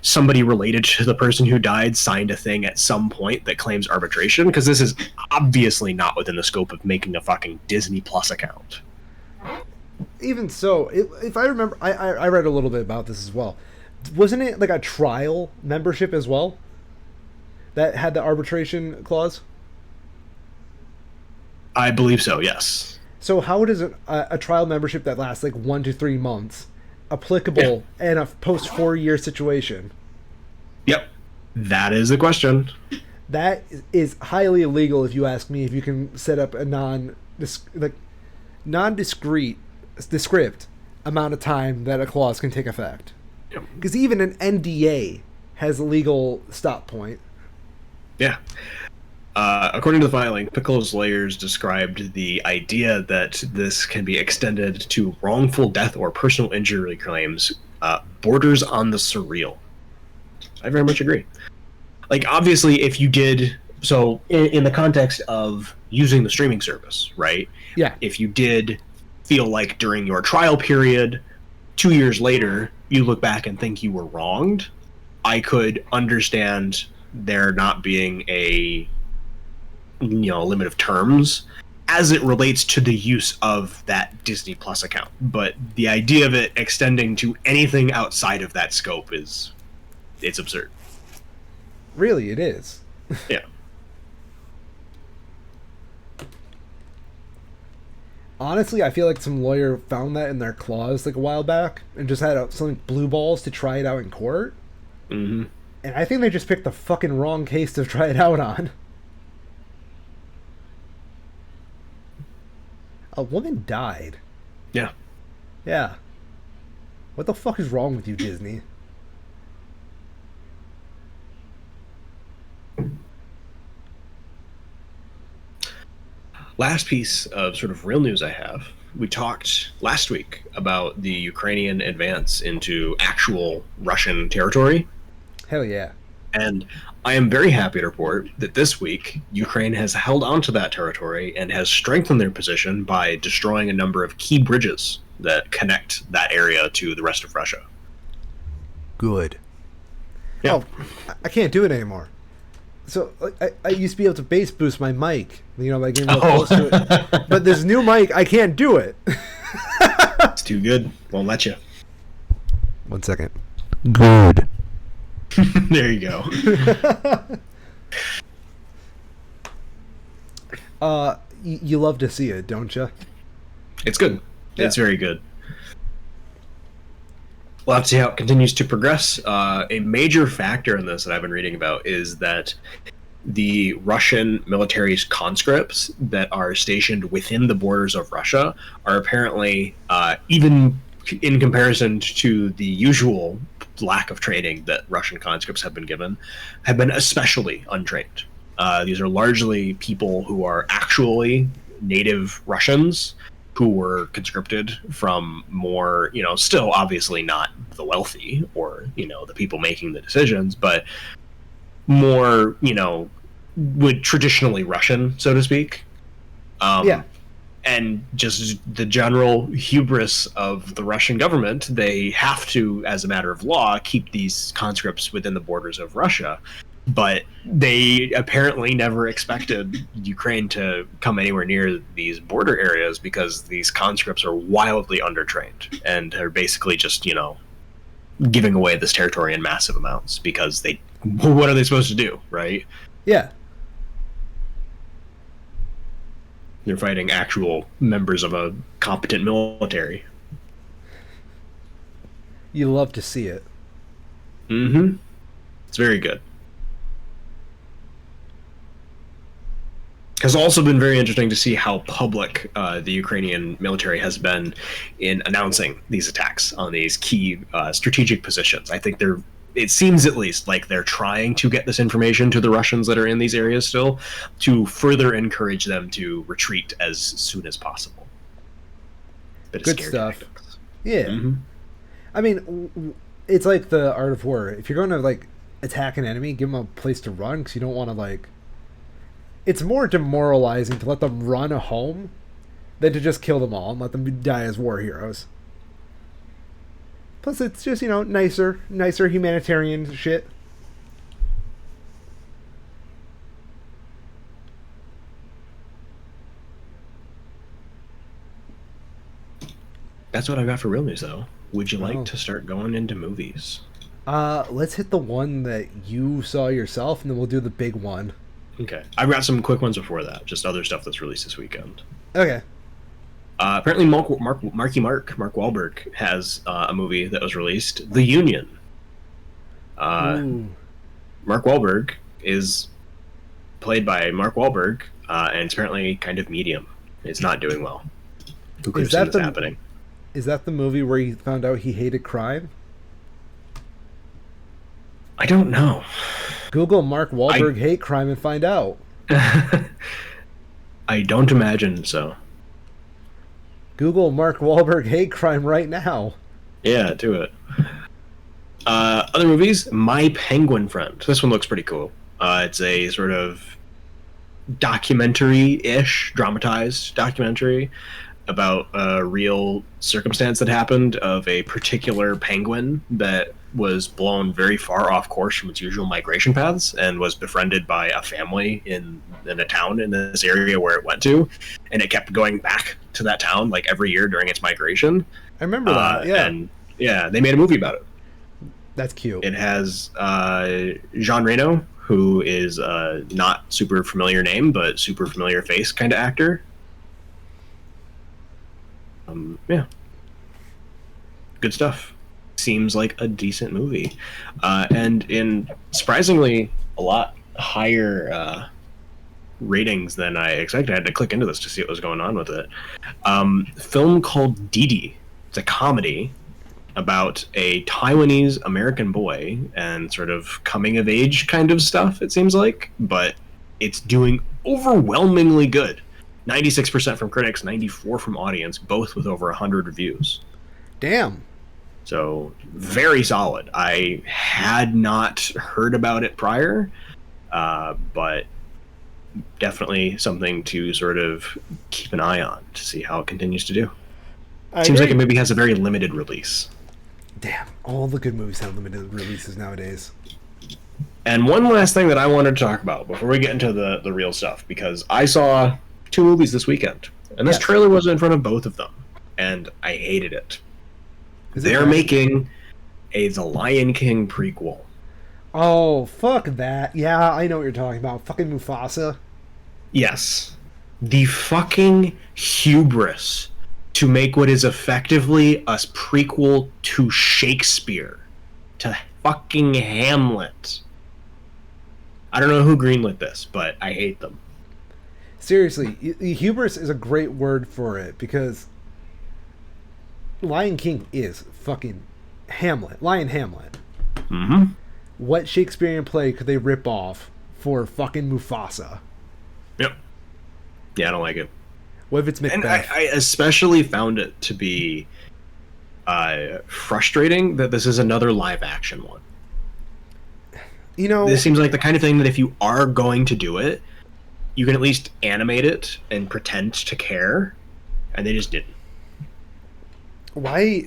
somebody related to the person who died signed a thing at some point that claims arbitration, because this is obviously not within the scope of making a fucking Disney Plus account. Even so, if I remember, I read a little bit about this as well. Wasn't it like a trial membership as well that had the arbitration clause? I believe so, yes. So how does a trial membership that lasts like 1 to 3 months applicable in a post 4-year situation? Yep, that is the question. That is highly illegal, if you ask me. If you can set up a non-discrete amount of time that a clause can take effect, because even an NDA has a legal stop point. Yeah. According to the filing, Piccolo's lawyers described the idea that this can be extended to wrongful death or personal injury claims borders on the surreal. I very much agree. Like, obviously, if you did... So, in the context of using the streaming service, right? Yeah. If you did feel like during your trial period, 2 years later, you look back and think you were wronged, I could understand there not being a limit of terms as it relates to the use of that Disney Plus account. But the idea of it extending to anything outside of that scope it's absurd. Really, it is. Yeah. Honestly, I feel like some lawyer found that in their clause like a while back and just had some blue balls to try it out in court. Mm-hmm. And I think they just picked the fucking wrong case to try it out on. A woman died. Yeah. Yeah. What the fuck is wrong with you, Disney? Last piece of sort of real news I have. We talked last week about the Ukrainian advance into actual Russian territory. Hell yeah. And I am very happy to report that this week, Ukraine has held onto that territory and has strengthened their position by destroying a number of key bridges that connect that area to the rest of Russia. Good. Yeah. Oh, I can't do it anymore. So I used to be able to bass boost my mic, by getting real close to it. But this new mic, I can't do it. It's too good. Won't let you. 1 second. Good. There you go. You love to see it, don't you? It's good. Yeah. It's very good. We'll have to see how it continues to progress. A major factor in this that I've been reading about is that the Russian military's conscripts that are stationed within the borders of Russia are apparently, even in comparison to the usual lack of training that Russian conscripts have been given, have been especially untrained. These are largely people who are actually native Russians who were conscripted from more, still obviously not the wealthy or, the people making the decisions, but more, would traditionally Russian, so to speak. Yeah. And just the general hubris of the Russian government, they have to, as a matter of law, keep these conscripts within the borders of Russia. But they apparently never expected Ukraine to come anywhere near these border areas because these conscripts are wildly undertrained and are basically just, giving away this territory in massive amounts because what are they supposed to do, right? Yeah. They're fighting actual members of a competent military. You love to see it. Mm-hmm. It's very good. Has also been very interesting to see how public the Ukrainian military has been in announcing these attacks on these key strategic positions. I think it seems at least like they're trying to get this information to the Russians that are in these areas still to further encourage them to retreat as soon as possible. Good stuff. Tactics. Yeah. Mm-hmm. I mean, it's like the art of war. If you're going to attack an enemy, give them a place to run because you don't want to It's more demoralizing to let them run home than to just kill them all and let them die as war heroes. Plus, it's just, nicer humanitarian shit. That's what I got for real news, though. Would you like to start going into movies? Let's hit the one that you saw yourself, and then we'll do the big one. Okay. I've got some quick ones before that, just other stuff that's released this weekend. Okay. Apparently, Mark Wahlberg has a movie that was released, The Union. Mark Wahlberg is played by Mark Wahlberg, and it's apparently kind of medium. It's not doing well. Who could have seen this happening? Is that the movie where he found out he hated crime? I don't know. Google Mark Wahlberg hate crime and find out. I don't imagine so. Google Mark Wahlberg hate crime right now. Yeah, do it. Other movies, My Penguin Friend. This one looks pretty cool. It's a sort of documentary-ish, dramatized documentary about a real circumstance that happened of a particular penguin that was blown very far off course from its usual migration paths and was befriended by a family in a town in this area where it went to, and it kept going back to that town every year during its migration. I remember that. Yeah, and yeah, they made a movie about it. That's cute. It has Jean Reno, who is not super familiar name but super familiar face kind of actor. Yeah, good stuff. Seems like a decent movie, and in surprisingly a lot higher ratings than I expected. I had to click into this to see what was going on with it. Film called Didi. It's a comedy about a Taiwanese American boy and sort of coming of age kind of stuff, it seems like, but it's doing overwhelmingly good. 96% from critics, 94% from audience, both with over 100 reviews. Damn. So very solid. I had not heard about it prior, but definitely something to sort of keep an eye on to see how it continues to do. I Seems like agree. it maybe has a very limited release. Damn, all the good movies have limited releases nowadays. And one last thing that I wanted to talk about before we get into the real stuff, because I saw two movies this weekend, and this Yes. trailer was in front of both of them, and I hated it. Is it They're bad? making a The Lion King prequel. Oh, fuck that. Yeah, I know what you're talking about. Fucking Mufasa. Yes. The fucking hubris to make what is effectively a prequel to Shakespeare, to fucking Hamlet. I don't know who greenlit this, but I hate them. Seriously, hubris is a great word for it because Lion King is fucking Hamlet. Lion Hamlet. Mm-hmm. What Shakespearean play could they rip off for fucking Mufasa? Yep. Yeah, I don't like it. What if it's And Macbeth? I especially found it to be frustrating that this is another live action one. You know, This seems like the kind of thing that if you are going to do it, you can at least animate it and pretend to care, and they just didn't. why?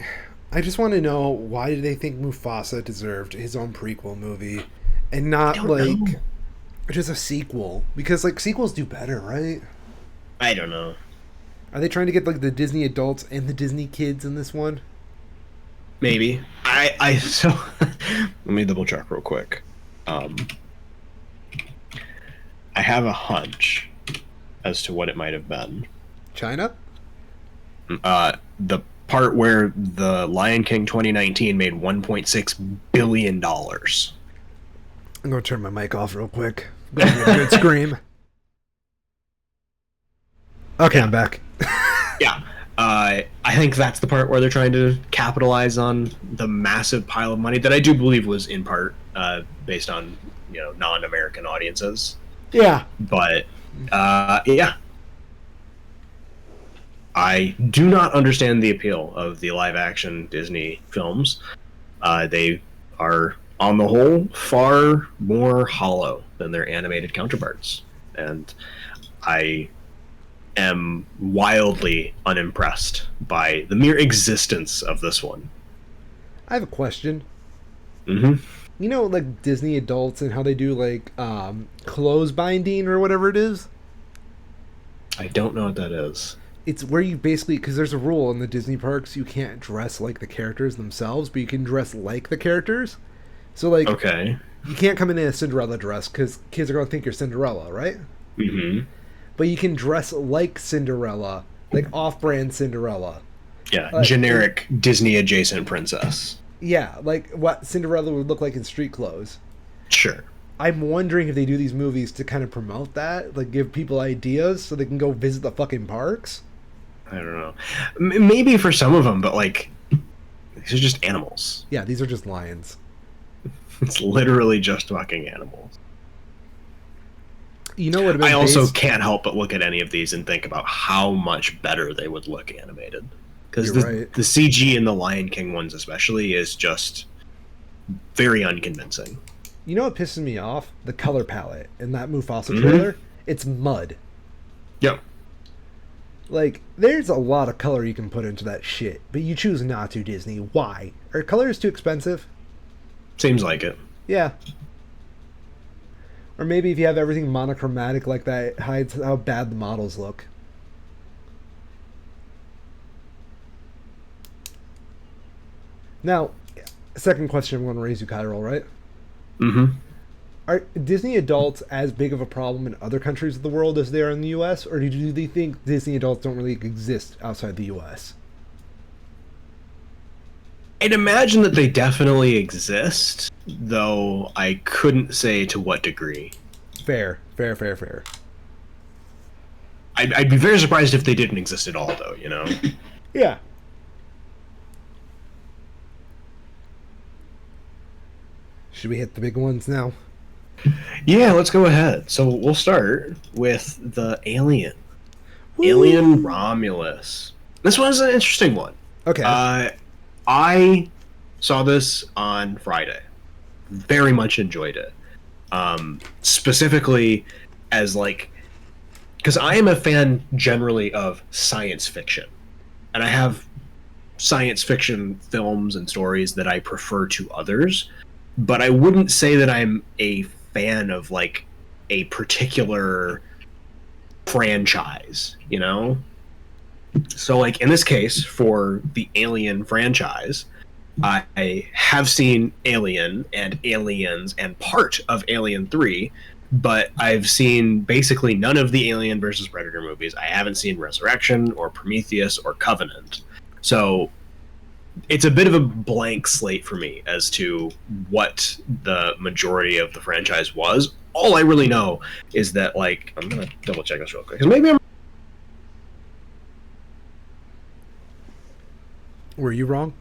I just want to know why did they think Mufasa deserved his own prequel movie and I not don't like know. just a sequel? Because like sequels do better, right? I don't know. Are they trying to get like the Disney adults and the Disney kids in this one? Maybe. So let me double check real quick. Um, I have a hunch as to what it might have been. China? The part where the Lion King 2019 made $1.6 billion. I'm gonna turn my mic off real quick. Go get a good scream. Okay, Yeah. I'm back. Yeah. I think that's the part where they're trying to capitalize on the massive pile of money that I do believe was in part based on non-American audiences. Yeah. But yeah, I do not understand the appeal of the live-action Disney films. They are, on the whole, far more hollow than their animated counterparts, and I am wildly unimpressed by the mere existence of this one. I have a question. Mm-hmm. You know, like Disney adults and how they do like clothes binding or whatever it is? I don't know what that is. It's where you basically, because there's a rule in the Disney parks, you can't dress like the characters themselves, but you can dress like the characters. So, like, Okay. you can't come in a Cinderella dress because kids are going to think you're Cinderella, right? Mm-hmm. But you can dress like Cinderella, like off-brand Cinderella. Yeah, generic Disney-adjacent princess. Yeah, like what Cinderella would look like in street clothes. Sure. I'm wondering if they do these movies to kind of promote that, like give people ideas so they can go visit the fucking parks. I don't know. Maybe for some of them, but like, these are just animals. Yeah, these are just lions. It's literally just fucking animals. You know what? I also can't help but look at any of these and think about how much better they would look animated. Because the CG in the Lion King ones especially is just very unconvincing. You know what pisses me off? The color palette in that Mufasa trailer. It's mud. Yep. Like, there's a lot of color you can put into that shit, but you choose not to, Disney. Why? Are colors too expensive? Seems like it. Yeah. Or maybe if you have everything monochromatic like that, it hides how bad the models look. Now, second question I'm going to raise you, Kyril, right? Mm-hmm. Are Disney adults as big of a problem in other countries of the world as they are in the U.S., or do they think Disney adults don't really exist outside the U.S.? I'd imagine that they definitely exist, though I couldn't say to what degree. Fair. I'd be very surprised if they didn't exist at all, though, Yeah. Should we hit the big ones now? Yeah, let's go ahead. So we'll start with the Alien. Woo! Alien Romulus. This one's an interesting one. Okay. I saw this on Friday. Very much enjoyed it. Specifically as because I am a fan generally of science fiction. And I have science fiction films and stories that I prefer to others, but I wouldn't say that I'm a fan of like a particular franchise, you know? So like in this case for the Alien franchise, I have seen Alien and Aliens and part of Alien 3, but I've seen basically none of the Alien versus Predator movies. I haven't seen Resurrection or Prometheus or Covenant. So it's a bit of a blank slate for me as to what the majority of the franchise was. All I really know is that, like, I'm going to double check this real quick, because maybe I'm... Were you wrong?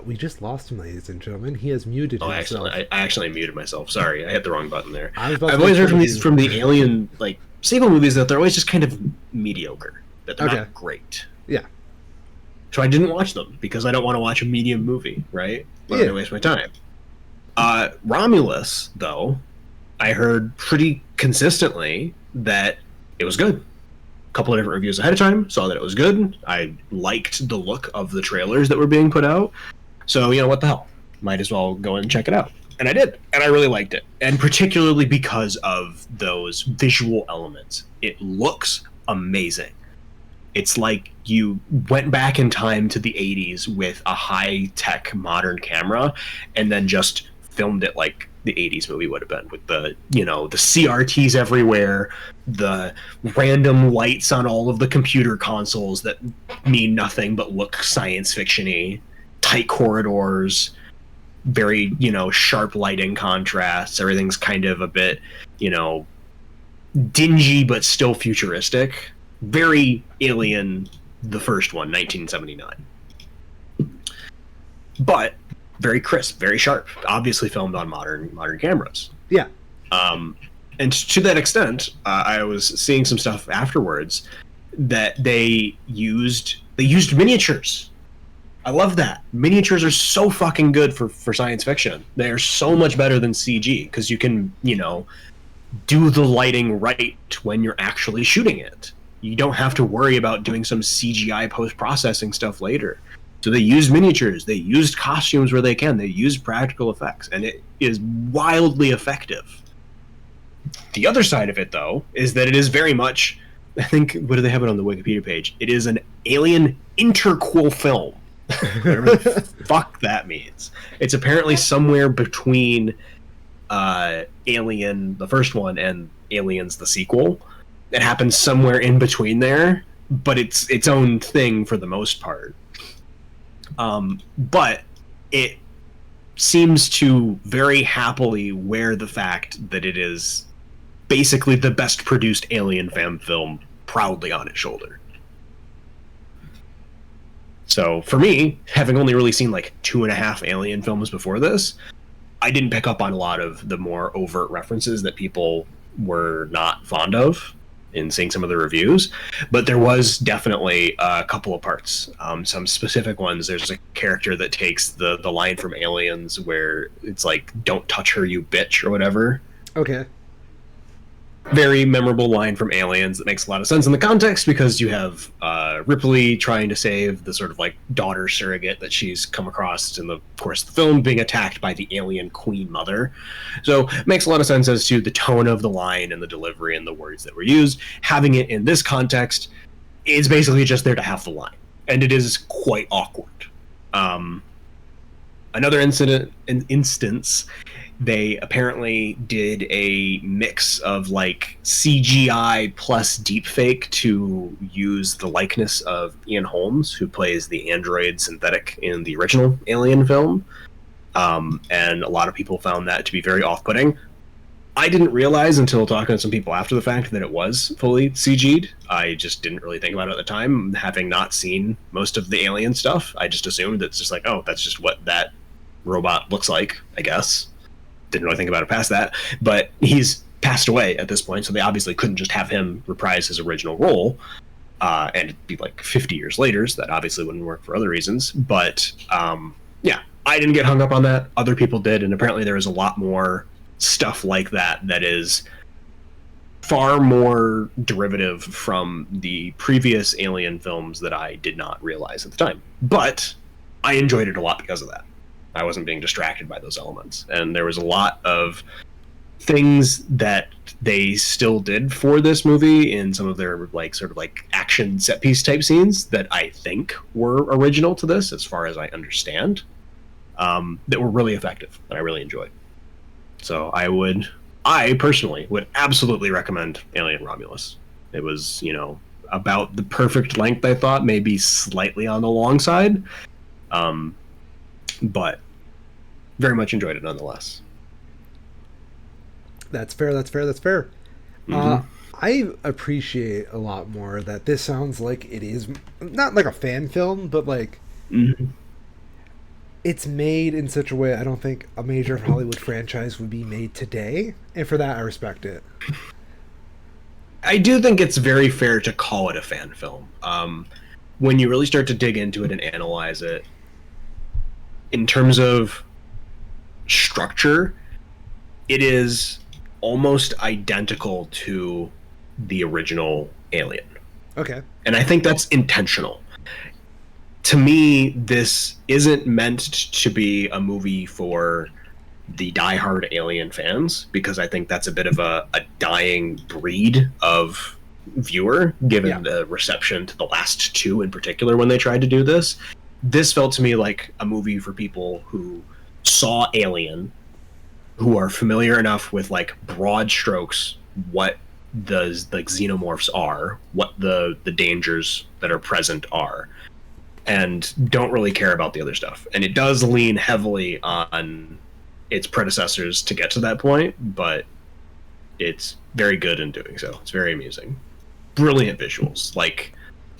We just lost him, ladies and gentlemen. He has muted himself. I actually muted myself. Sorry, I hit the wrong button there. I've always heard from the Alien like sequel movies that they're always just kind of mediocre. That they're not great. Yeah. So I didn't watch them because I don't want to watch a medium movie, right? I'm gonna waste my time. Romulus, though, I heard pretty consistently that it was good. A couple of different reviews ahead of time, saw that it was good. I liked the look of the trailers that were being put out. So, you know, what the hell? Might as well go and check it out. And I did. And I really liked it. And particularly because of those visual elements. It looks amazing. It's like you went back in time to the 80s with a high-tech modern camera and then just filmed it like the 80s movie would have been, with the, you know, the CRTs everywhere, the random lights on all of the computer consoles that mean nothing but look science fiction-y, tight corridors, very, you know, sharp lighting contrasts. Everything's kind of a bit, you know, dingy but still futuristic. Very Alien, the first one, 1979. But very crisp, very sharp. Obviously filmed on modern cameras. Yeah. And to that extent, I was seeing some stuff afterwards that they used miniatures. I love that. Miniatures are so fucking good for science fiction. They are so much better than CG because you can, you know, do the lighting right when you're actually shooting it. You don't have to worry about doing some CGI post-processing stuff later. So they used miniatures, they used costumes where they can, they used practical effects, and it is wildly effective. The other side of it, though, is that it is very much, I think, what do they have it on the Wikipedia page? It is an Alien interquel film. Whatever the fuck that means. It's apparently somewhere between Alien, the first one, and Aliens, the sequel. It happens somewhere in between there, but it's its own thing for the most part. But it seems to very happily wear the fact that it is basically the best produced Alien fan film proudly on its shoulder. So for me, having only really seen like 2.5 Alien films before this, I didn't pick up on a lot of the more overt references that people were not fond of in seeing some of the reviews, but there was definitely a couple of parts, some specific ones. There's a character that takes the line from Aliens where it's like, "Don't touch her, you bitch," or whatever. Okay. Very memorable line from Aliens that makes a lot of sense in the context, because you have Ripley trying to save the sort of like daughter surrogate that she's come across in the course of the film being attacked by the alien queen mother. So it makes a lot of sense as to the tone of the line and the delivery and the words that were used. Having it in this context is basically just there to have the line, and it is quite awkward. Another instance, they apparently did a mix of like CGI plus deepfake to use the likeness of Ian Holmes, who plays the android synthetic in the original Alien film. And a lot of people found that to be very off-putting. I didn't realize until talking to some people after the fact that it was fully CG'd. I just didn't really think about it at the time, having not seen most of the Alien stuff. I just assumed it's just like, oh, that's just what that robot looks like, I guess. Didn't really think about it past that, but he's passed away at this point, so they obviously couldn't just have him reprise his original role, and it'd be like 50 years later, so that obviously wouldn't work for other reasons. But yeah, I didn't get hung up on that. Other people did, and apparently there is a lot more stuff like that that is far more derivative from the previous Alien films that I did not realize at the time. But I enjoyed it a lot because of that. I wasn't being distracted by those elements. And there was a lot of things that they still did for this movie in some of their like sort of like action set piece type scenes that I think were original to this, as far as I understand, that were really effective that I really enjoyed. So I personally would absolutely recommend Alien Romulus. It was, about the perfect length, I thought, maybe slightly on the long side, but very much enjoyed it nonetheless. That's fair. Mm-hmm. I appreciate a lot more that this sounds like it is not like a fan film, but like it's made in such a way I don't think a major Hollywood franchise would be made today, and for that I respect it. I do think it's very fair to call it a fan film. When you really start to dig into it and analyze it, in terms of structure, it is almost identical to the original Alien. Okay. And I think that's intentional. To me, this isn't meant to be a movie for the diehard Alien fans, because I think that's a bit of a dying breed of viewer, given the reception to the last two in particular when they tried to do this. This felt to me like a movie for people who saw Alien, who are familiar enough with like broad strokes what the xenomorphs are, what the dangers that are present are, and don't really care about the other stuff. And it does lean heavily on its predecessors to get to that point, but it's very good in doing so. It's very amusing. Brilliant visuals. Like,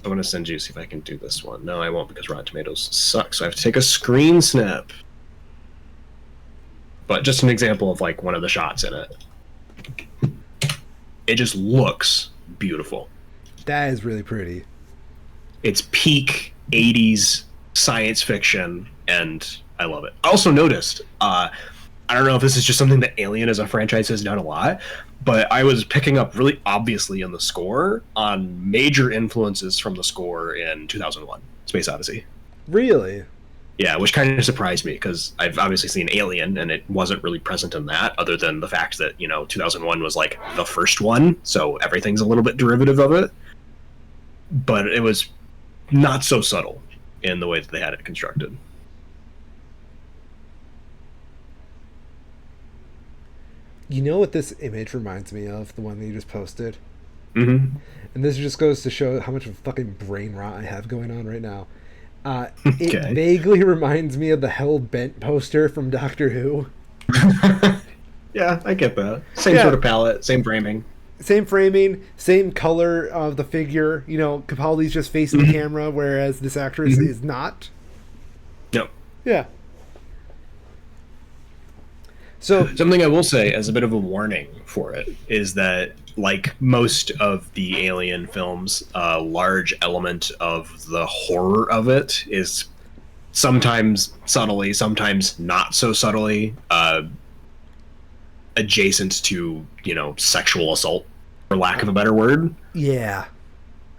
I want to send you, see if I can do this one. No, I won't, because Rotten Tomatoes sucks. So I have to take a screen snap. But just an example of like one of the shots in it. It just looks beautiful. That is really pretty. It's peak 80s science fiction, and I love it. I also noticed, I don't know if this is just something that Alien as a franchise has done a lot, but I was picking up really obviously in the score on major influences from the score in 2001, Space Odyssey. Really? Yeah, which kind of surprised me, because I've obviously seen Alien, and it wasn't really present in that, other than the fact that, 2001 was like the first one, so everything's a little bit derivative of it. But it was not so subtle in the way that they had it constructed. You know what this image reminds me of? The one that you just posted? Mm-hmm. And this just goes to show how much of fucking brain rot I have going on right now. It vaguely reminds me of the Hell Bent poster from Doctor Who. Yeah, I get that. Same sort of palette, same framing. Same framing, same color of the figure. Capaldi's just facing the camera, whereas this actress is not. Yep. Yeah. So something I will say as a bit of a warning for it is that, like most of the Alien films, a large element of the horror of it is sometimes subtly, sometimes not so subtly, adjacent to, sexual assault, for lack of a better word. Yeah.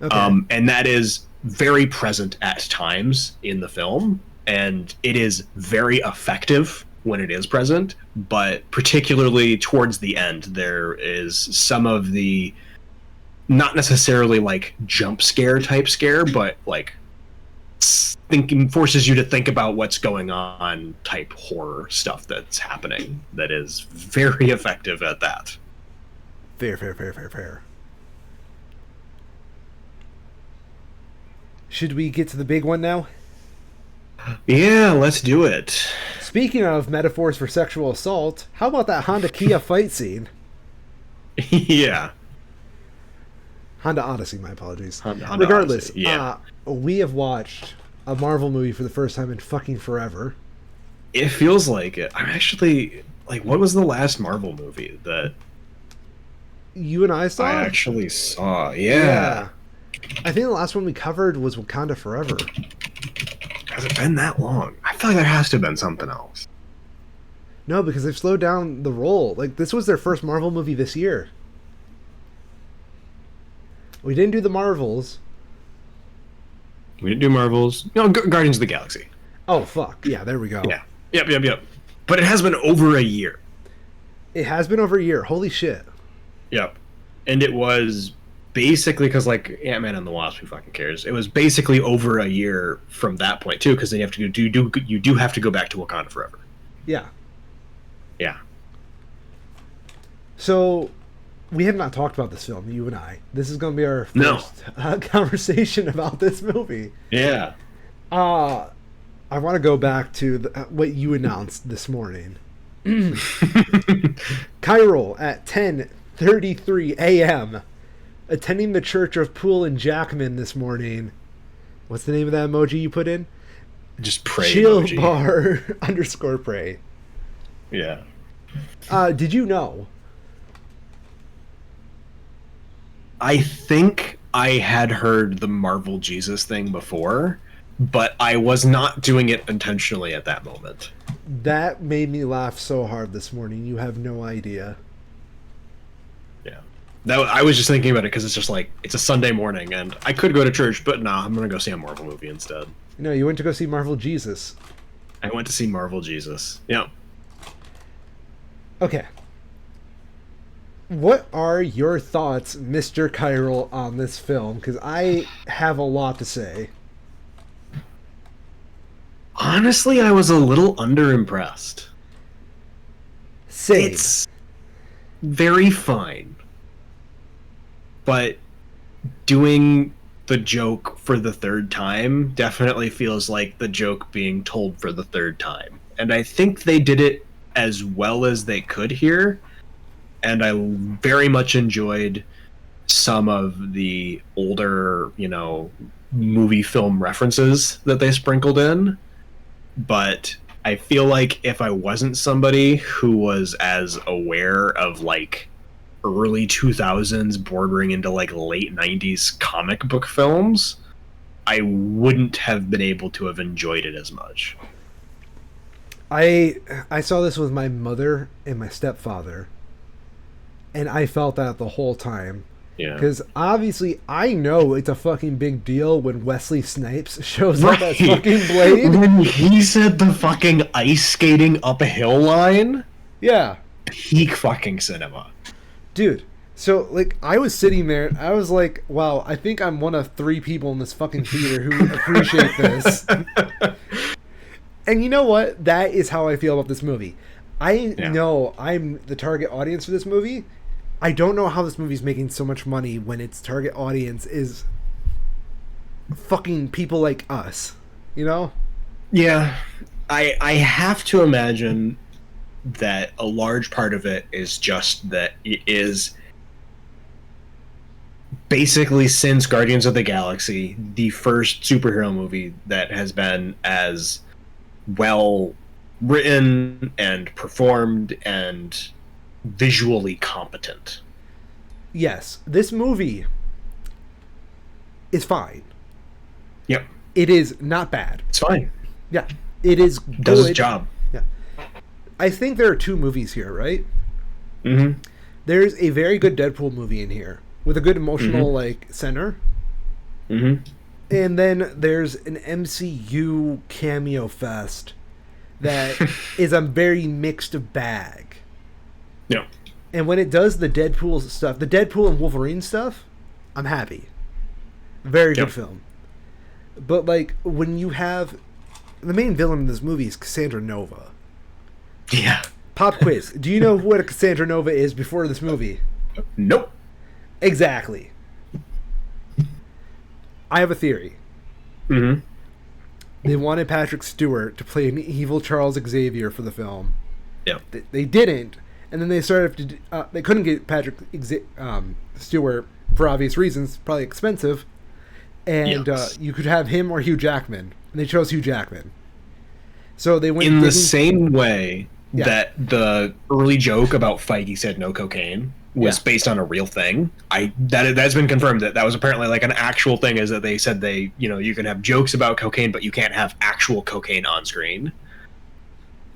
Okay. And that is very present at times in the film, and it is very effective when it is present, but particularly towards the end, there is some of the, not necessarily like jump scare type scare, but like forces you to think about what's going on type horror stuff that's happening, that is very effective at that. Fair. Should we get to the big one now? Yeah, let's do it. Speaking of metaphors for sexual assault, how about that Honda Kia fight scene? Yeah. Honda Odyssey, my apologies. Honda Regardless, Odyssey, yeah. We have watched a Marvel movie for the first time in fucking forever. It feels like it. I'm actually, like, what was the last Marvel movie that you and I saw? I actually saw, yeah. I think the last one we covered was Wakanda Forever. Has it been that long? I feel like there has to have been something else. No, because they've slowed down the roll. Like, this was their first Marvel movie this year. We didn't do the Marvels. We didn't do Marvels. No, Guardians of the Galaxy. Oh, fuck. Yeah, there we go. Yeah. Yep. But it has been over a year. It has been over a year. Holy shit. Yep. And it was basically because, like, Ant-Man and the Wasp, who fucking cares? It was basically over a year from that point, too, because then you do have to go back to Wakanda Forever. Yeah. Yeah. So, we have not talked about this film, you and I. This is going to be our first conversation about this movie. Yeah. I want to go back to what you announced this morning. Cairo at 10:33 a.m. attending the Church of Poole and Jackman this morning. What's the name of that emoji you put in? Just pray Chill emoji. bar _ pray. Yeah. Did you know? I think I had heard the Marvel Jesus thing before, but I was not doing it intentionally at that moment. That made me laugh so hard this morning. You have no idea. Yeah. I was just thinking about it because it's just like, it's a Sunday morning and I could go to church, but nah, I'm going to go see a Marvel movie instead. No, you went to go see Marvel Jesus. I went to see Marvel Jesus. Yeah. Okay. What are your thoughts, Mr. Chiral, on this film? Because I have a lot to say. Honestly, I was a little underimpressed. Same. It's very fine. But doing the joke for the third time definitely feels like the joke being told for the third time. And I think they did it as well as they could here. And I very much enjoyed some of the older, movie film references that they sprinkled in. But I feel like if I wasn't somebody who was as aware of, like, early 2000s bordering into, like, late 90s comic book films, I wouldn't have been able to have enjoyed it as much. I saw this with my mother and my stepfather, and I felt that the whole time. Yeah. Because obviously I know it's a fucking big deal when Wesley Snipes shows up as fucking Blade. When he said the fucking ice skating up a hill line, Yeah. peak fucking cinema. Dude, so, like, I was sitting there, and I was like, wow, I think I'm one of 3 people in this fucking theater who appreciate this. And you know what? That is how I feel about this movie. I know I'm the target audience for this movie. I don't know how this movie's making so much money when its target audience is fucking people like us, you know? Yeah. I have to imagine that a large part of it is just that it is basically, since Guardians of the Galaxy, the first superhero movie that has been as well written and performed and visually competent. Yes, this movie is fine. Yep. It is not bad. It's fine. Yeah. It is good. Does its job. Yeah. I think there are 2 movies here, right? Mm-hmm. There's a very good Deadpool movie in here with a good emotional center. Mm-hmm. And then there's an MCU cameo fest that is a very mixed bag. Yeah. And when it does the Deadpool stuff, the Deadpool and Wolverine stuff, I'm happy. Very good film. But, like, when you have... The main villain in this movie is Cassandra Nova. Yeah. Pop quiz. Do you know what a Cassandra Nova is before this movie? Nope. Exactly. I have a theory. Mm-hmm. They wanted Patrick Stewart to play an evil Charles Xavier for the film. Yeah. They didn't, and then they started to. They couldn't get Patrick Stewart for obvious reasons, probably expensive, and you could have him or Hugh Jackman, and they chose Hugh Jackman. So they went in the same way that the early joke about Feige said no cocaine was based on a real thing. That's been confirmed that was apparently like an actual thing, is that they said you can have jokes about cocaine, but you can't have actual cocaine on screen.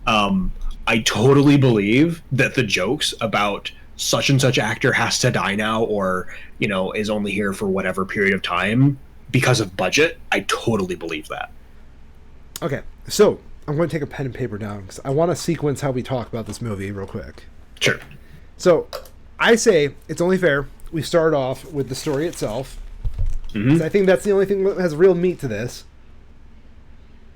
I totally believe that the jokes about such and such actor has to die now, or is only here for whatever period of time because of budget, I totally believe that. Okay, so I'm going to take a pen and paper down because I want to sequence how we talk about this movie real quick. Sure. So I say it's only fair we start off with the story itself. Mm-hmm. I think that's the only thing that has real meat to this.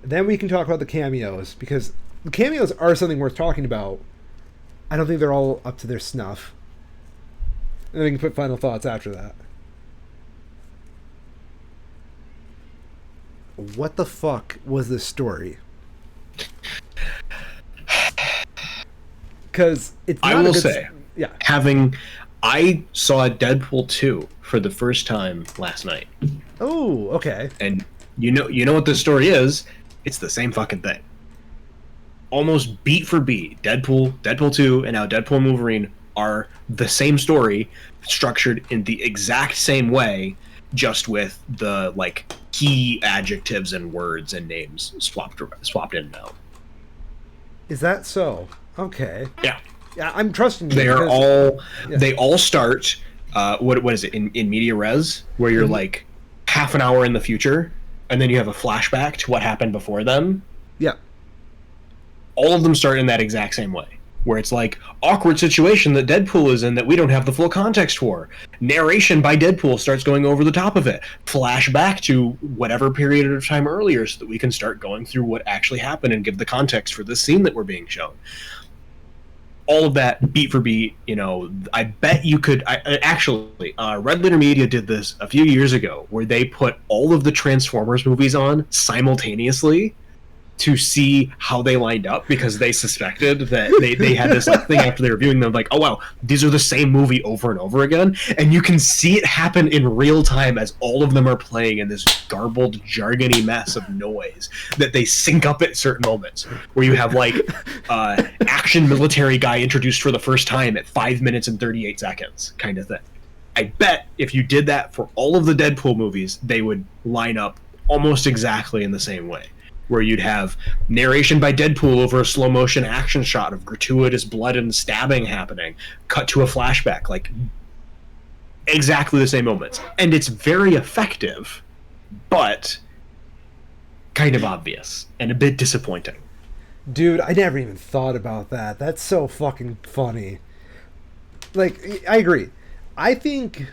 Then we can talk about the cameos, because the cameos are something worth talking about. I don't think they're all up to their snuff. And then we can put final thoughts after that. What the fuck was this story? Because it's not I will say, yeah. I saw Deadpool 2 for the first time last night. Oh, okay. And you know what the story is? It's the same fucking thing. Almost beat for beat. Deadpool 2, and now Deadpool and Wolverine are the same story, structured in the exact same way, just with the key adjectives and words and names swapped in and out. Is that so? Okay. Yeah. Yeah, I'm trusting you. They all start what is it in media res, where you're like half an hour in the future, and then you have a flashback to what happened before them. Yeah. All of them start in that exact same way, where it's awkward situation that Deadpool is in that we don't have the full context for. Narration by Deadpool starts going over the top of it. Flashback to whatever period of time earlier so that we can start going through what actually happened and give the context for this scene that we're being shown. All of that beat for beat, I bet you could. Actually, Red Letter Media did this a few years ago, where they put all of the Transformers movies on simultaneously to see how they lined up, because they suspected that they had this thing after they were viewing them, oh wow, these are the same movie over and over again, and you can see it happen in real time as all of them are playing in this garbled, jargony mess of noise that they sync up at certain moments, where you have action military guy introduced for the first time at 5 minutes and 38 seconds kind of thing. I bet if you did that for all of the Deadpool movies, they would line up almost exactly in the same way, where you'd have narration by Deadpool over a slow motion action shot of gratuitous blood and stabbing happening, cut to a flashback, exactly the same moments. And it's very effective, but kind of obvious and a bit disappointing. Dude, I never even thought about that. That's so fucking funny. I agree. I think,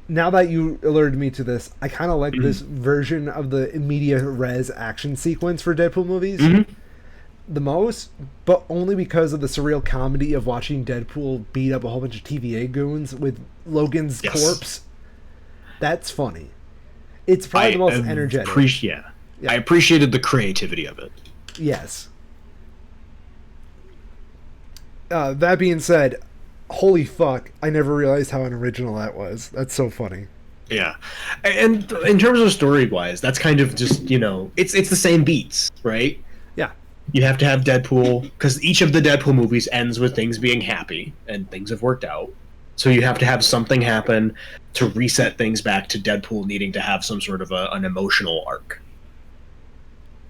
now that you alerted me to this, I kind of like this version of the media res action sequence for Deadpool movies the most, but only because of the surreal comedy of watching Deadpool beat up a whole bunch of TVA goons with Logan's corpse. That's funny. It's probably the most energetic. Yeah. I appreciated the creativity of it. Yes. That being said, holy fuck, I never realized how unoriginal that was. That's so funny. Yeah. And in terms of story-wise, that's kind of just, it's the same beats, right? Yeah. You have to have Deadpool, because each of the Deadpool movies ends with things being happy, and things have worked out. So you have to have something happen to reset things back to Deadpool needing to have some sort of an emotional arc.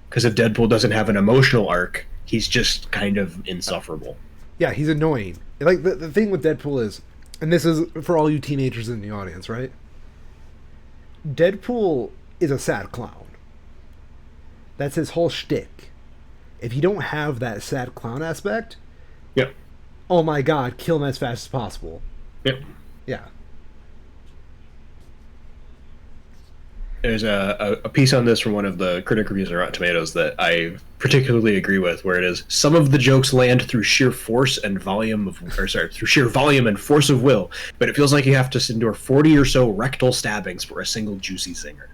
Because if Deadpool doesn't have an emotional arc, he's just kind of insufferable. Yeah, he's annoying. The thing with Deadpool is, and this is for all you teenagers in the audience, right? Deadpool is a sad clown. That's his whole shtick. If you don't have that sad clown aspect, yep. Oh my god, kill him as fast as possible. Yep. Yeah. There's a piece on this from one of the critic reviews on Rotten Tomatoes that I particularly agree with, where it is, some of the jokes land through sheer force and through sheer volume and force of will, but it feels like you have to endure 40 or so rectal stabbings for a single juicy singer.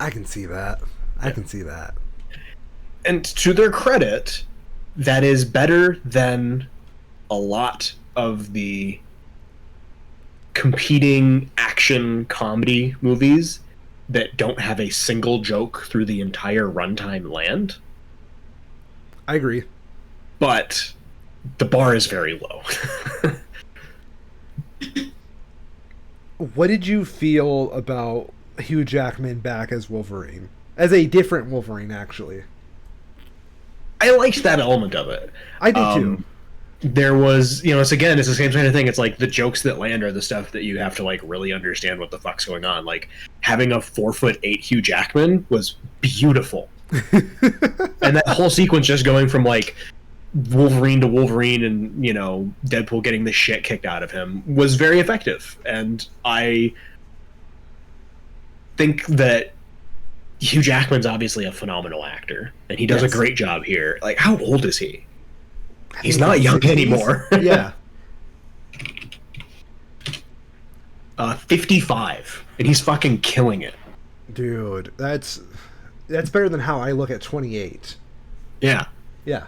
I can see that. I can see that. And to their credit, that is better than a lot of the competing action comedy movies that don't have a single joke through the entire runtime land. I agree. But the bar is very low. What did you feel about Hugh Jackman back as Wolverine? As a different Wolverine, actually. I liked that element of it. I did too. there was, it's again, it's the same kind of thing. It's like the jokes that land are the stuff that you have to like really understand what the fuck's going on. Like having a 4'8" Hugh Jackman was beautiful, and that whole sequence just going from like Wolverine to Wolverine and Deadpool getting the shit kicked out of him was very effective. And I think that Hugh Jackman's obviously a phenomenal actor, and he does a great job here. Like, how old is he? He's not young 60s anymore. Yeah. 55, and he's fucking killing it. Dude, that's better than how I look at 28. Yeah. Yeah.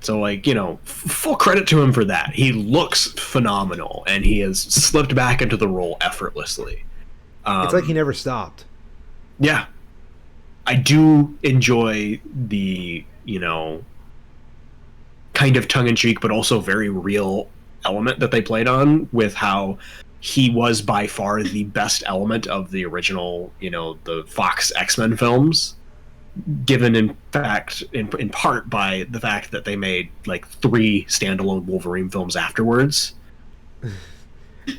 So, like, full credit to him for that. He looks phenomenal, and he has slipped back into the role effortlessly. It's like he never stopped. Yeah. I do enjoy the, kind of tongue-in-cheek but also very real element that they played on with how he was by far the best element of the original, the Fox X-Men films, given in part by the fact that they made like 3 standalone Wolverine films afterwards.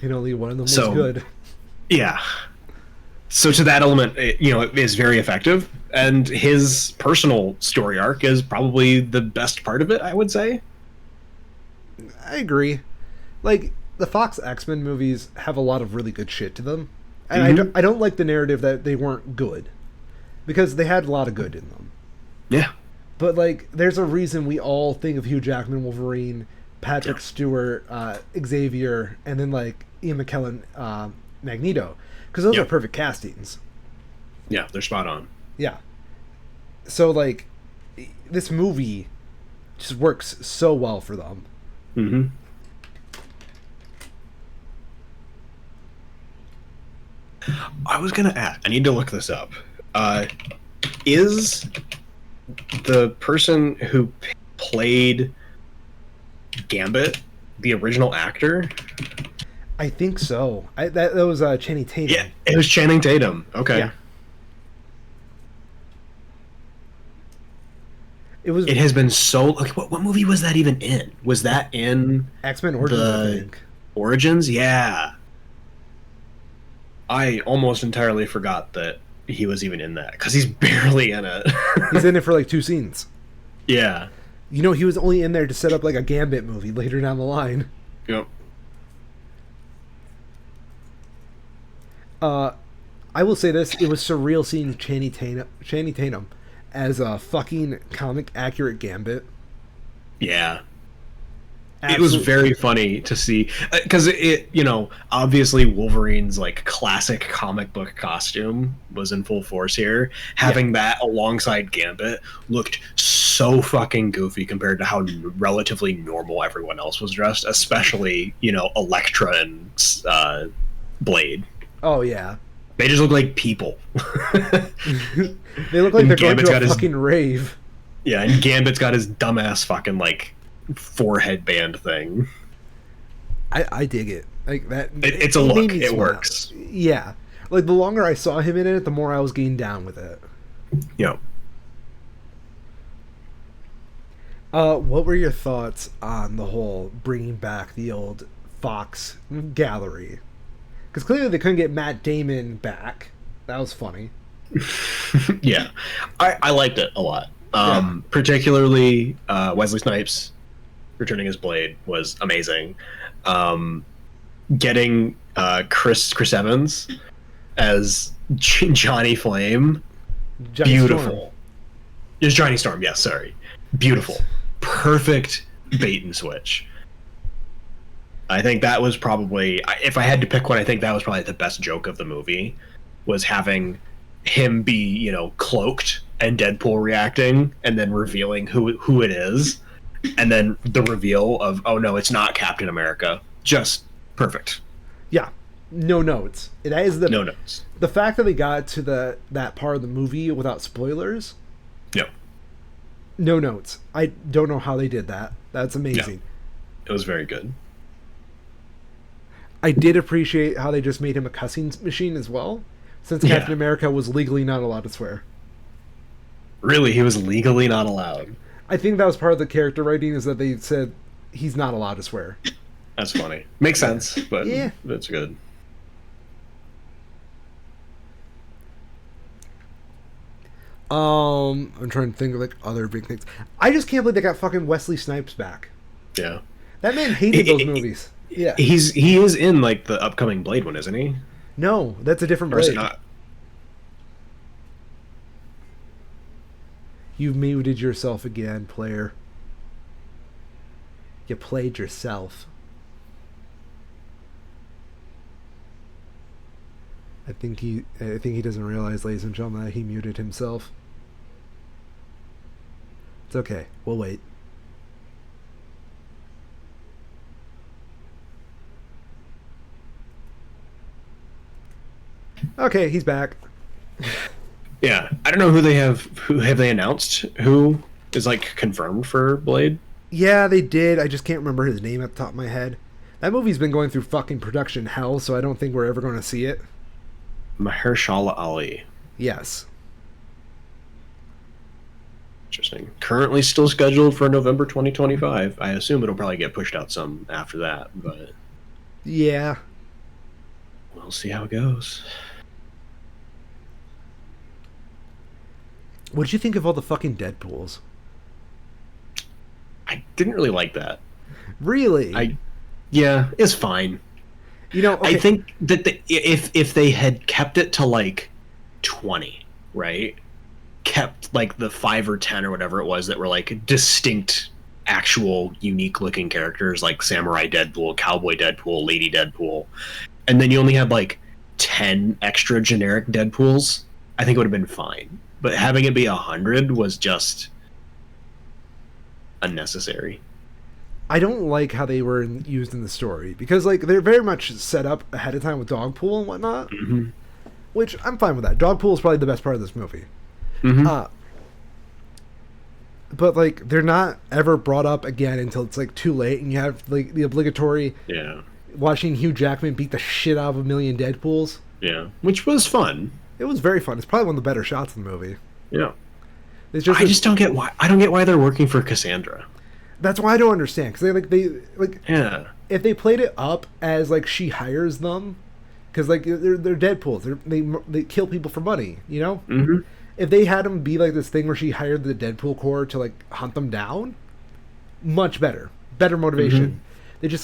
And only one of them was good. Yeah. So to that element, it is very effective, and his personal story arc is probably the best part of it, I would say. I agree. Like, the Fox X-Men movies have a lot of really good shit to them, and I don't like the narrative that they weren't good, because they had a lot of good in them. Yeah. But, like, there's a reason we all think of Hugh Jackman, Wolverine, Patrick Stewart, Xavier, and then, like, Ian McKellen, Magneto. Because those are perfect castings. Yeah, they're spot on. Yeah. So, like, this movie just works so well for them. Mm-hmm. I was going to ask, I need to look this up. Is the person who played Gambit the original actor? I think so. That was Channing Tatum. Yeah, it was Channing Tatum. Okay. Yeah. It has been so. Like, what movie was that even in? Was that in X-Men Origins? I think. Origins? Yeah. I almost entirely forgot that he was even in that because he's barely in it. He's in it for like 2 scenes. Yeah. He was only in there to set up like a Gambit movie later down the line. Yep. I will say this: it was surreal seeing Channing Tatum as a fucking comic accurate Gambit. Yeah. Absolutely. It was very funny to see because it obviously Wolverine's like classic comic book costume was in full force here. Having that alongside Gambit looked so fucking goofy compared to how relatively normal everyone else was dressed, especially Elektra and Blade. Oh yeah, they just look like people. They look like they're going to a fucking rave. Yeah, and Gambit's got his dumbass fucking like forehead band thing. I dig it. Like that. It's a look. It works. Yeah, like the longer I saw him in it, the more I was getting down with it. Yeah. What were your thoughts on the whole bringing back the old Fox gallery? Because clearly they couldn't get Matt Damon back. That was funny. Yeah. I liked it a lot. Particularly Wesley Snipes returning as Blade was amazing. Getting Chris Evans as Johnny Flame. Beautiful. It's Johnny Storm, yes, sorry. Beautiful. Perfect bait and switch. I think that was probably, if I had to pick one, I think that was probably the best joke of the movie, was having him be, cloaked and Deadpool reacting and then revealing who it is, and then the reveal of, oh no, it's not Captain America. Just perfect. Yeah. No notes. That is no notes. The fact that they got to that part of the movie without spoilers. Yeah. No notes. I don't know how they did that. That's amazing. Yeah. It was very good. I did appreciate how they just made him a cussing machine as well, since Captain America was legally not allowed to swear. Really? He was legally not allowed? I think that was part of the character writing, is that they said he's not allowed to swear. That's funny. Makes sense, but Yeah. that's good. I'm trying to think of like other big things. I just can't believe they got fucking Wesley Snipes back. Yeah. That man hated those movies. Yeah. He is in like the upcoming Blade one, isn't he? No, that's a different Or is Blade. it not? You muted yourself again, player. You played yourself. I think he doesn't realize, ladies and gentlemen, that he muted himself. It's okay. We'll wait. Okay, he's back. Yeah, I don't know who they have. Who have they announced? Who is like confirmed for Blade? Yeah, they did. I just can't remember his name at the top of my head. That movie's been going through fucking production hell, so I don't think we're ever going to see it. Mahershala Ali. Yes. Interesting. Currently still scheduled for November 2025. I assume it'll probably get pushed out some after that, but Yeah. we'll see how it goes. What did you think of all the fucking Deadpools? I didn't really like that. Really? Yeah, it's fine. You know, okay. I think that if they had kept it to like 20, right? Kept like the 5 or 10 or whatever it was that were like distinct, actual, unique looking characters like Samurai Deadpool, Cowboy Deadpool, Lady Deadpool, and then you only had like 10 extra generic Deadpools, I think it would have been fine. But having it be 100 was just unnecessary. I don't like how they were used in the story because like they're very much set up ahead of time with Dogpool and whatnot, Mm-hmm. which I'm fine with that. Dogpool is probably the best part of this movie. Mm-hmm. But like they're not ever brought up again until it's like too late, and you have like the obligatory watching Hugh Jackman beat the shit out of a million Deadpools. Yeah, which was fun. It was very fun. It's probably one of the better shots in the movie. Yeah. It's just I just don't get why. I don't get why they're working for Cassandra. That's why I don't understand, because they Yeah. if they played it up as like she hires them, because like they're Deadpools, they kill people for money, you know. Mm-hmm. If they had them be like this thing where she hired the Deadpool Corps to like hunt them down, much better motivation. Mm-hmm.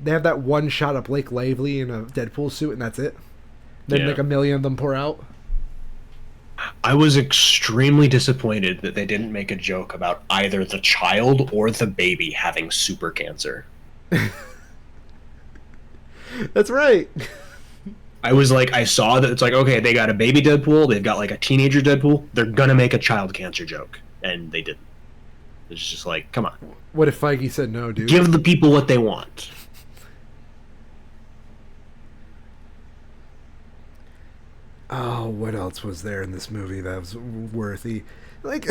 They have that one shot of Blake Lively in a Deadpool suit, and that's it. Then like a million of them pour out. I was extremely disappointed that they didn't make a joke about either the child or the baby having super cancer. That's right. I was like, I saw that it's like, okay, they got a baby Deadpool, they've got like a teenager Deadpool, they're gonna make a child cancer joke. And they didn't. It's just like, come on. What if Feige said no, dude? Give the people what they want. Oh, what else was there in this movie that was worthy? Like,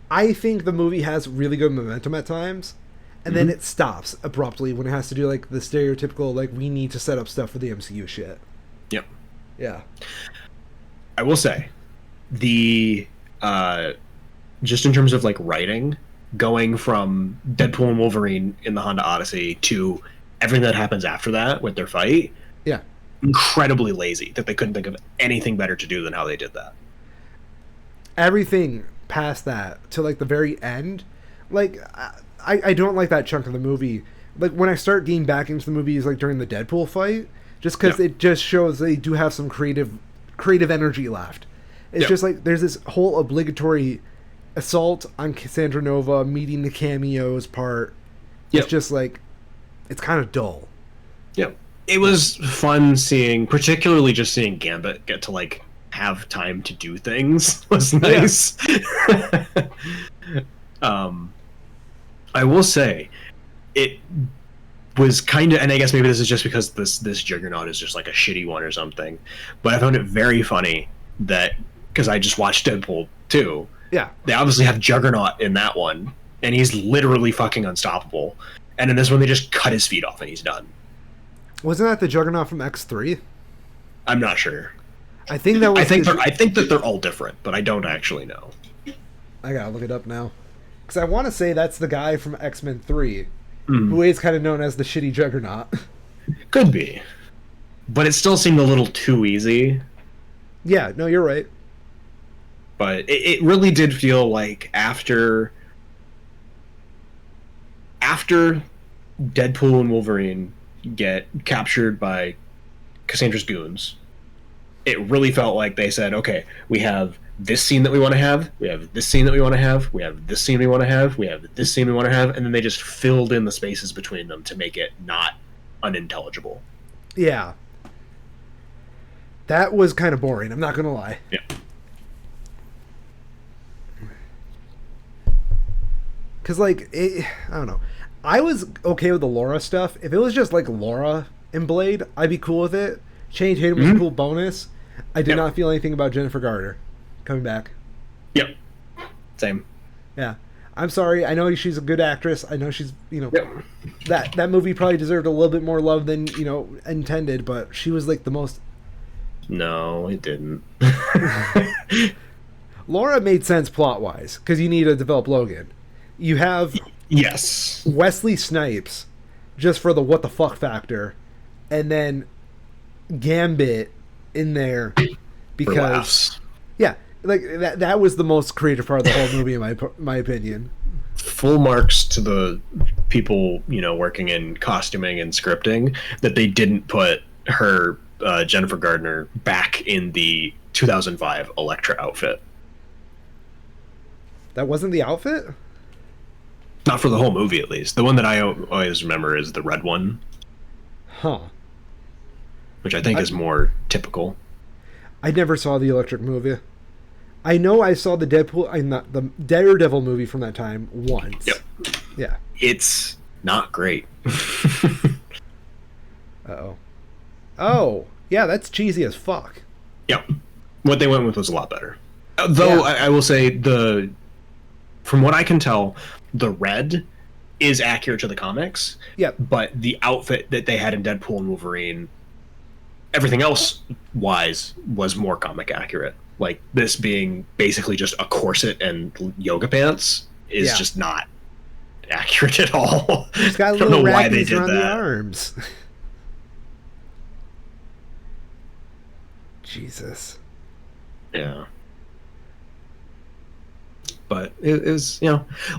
I think the movie has really good momentum at times, and then it stops abruptly when it has to do like the stereotypical like we need to set up stuff for the MCU shit. Yep. Yeah. I will say, the just in terms of like writing, going from Deadpool and Wolverine in the Honda Odyssey to everything that happens after that with their fight, Yeah. incredibly lazy that they couldn't think of anything better to do than how they did that. Everything past that to like the very end, like I don't like that chunk of the movie. Like when I start getting back into the movies, like during the Deadpool fight, just because it just shows they do have some creative energy left. It's just like there's this whole obligatory assault on Cassandra Nova, meeting the cameos part. It's just like it's kind of dull. Yeah. It was fun seeing, particularly just seeing Gambit get to like have time to do things was nice. I will say, it was kind of, and I guess maybe this is just because this Juggernaut is just like a shitty one or something, but I found it very funny that, because I just watched Deadpool 2, they obviously have Juggernaut in that one, and he's literally fucking unstoppable, and in this one they just cut his feet off and he's done. Wasn't that the Juggernaut from X3? I'm not sure. I think that was. I think that they're all different, but I don't actually know. I gotta look it up now. Because I want to say that's the guy from X-Men 3, Mm, who is kind of known as the shitty Juggernaut. could be, but it still seemed a little too easy. Yeah, no, you're right. But it really did feel like after Deadpool and Wolverine get captured by Cassandra's goons, it really felt like they said, okay, we have this scene that we want to have, we have this scene that we want to have, we have this scene we want to have, we have this scene we want to have, and then they just filled in the spaces between them to make it not unintelligible. Yeah. That was kind of boring, I'm not going to lie. Yeah. Because, like, I don't know. I was okay with the Laura stuff. If it was just, like, Laura and Blade, I'd be cool with it. Change Tatum was a cool bonus. I did not feel anything about Jennifer Garner coming back. Yep. Same. Yeah. I'm sorry. I know she's a good actress. I know she's, Yep. that movie probably deserved a little bit more love than, intended, but she was, like, the most... No, it didn't. Laura made sense plot-wise, because you need to develop Logan. You have Yes. Wesley Snipes just for the what the fuck factor, and then Gambit in there For because laughs. yeah, like that was the most creative part of the whole movie in my opinion. Full marks to the people, working in costuming and scripting, that they didn't put her, Jennifer Gardner, back in the 2005 Elektra outfit. That wasn't the outfit? Not for the whole movie, at least. The one that I always remember is the red one, Huh. which I think is more typical. I never saw the Electric movie. I know I saw the the Daredevil movie from that time once. Yep. Yeah. It's not great. Uh-oh. Oh, yeah, that's cheesy as fuck. Yep. What they went with was a lot better. Though, Yeah. I will say, from what I can tell, the red is accurate to the comics. Yep. But the outfit that they had in Deadpool and Wolverine, everything else wise, was more comic accurate. Like, this being basically just a corset and yoga pants is just not accurate at all. It's got I don't know little why they raggies did around the that. arms. Jesus. Yeah. But it was,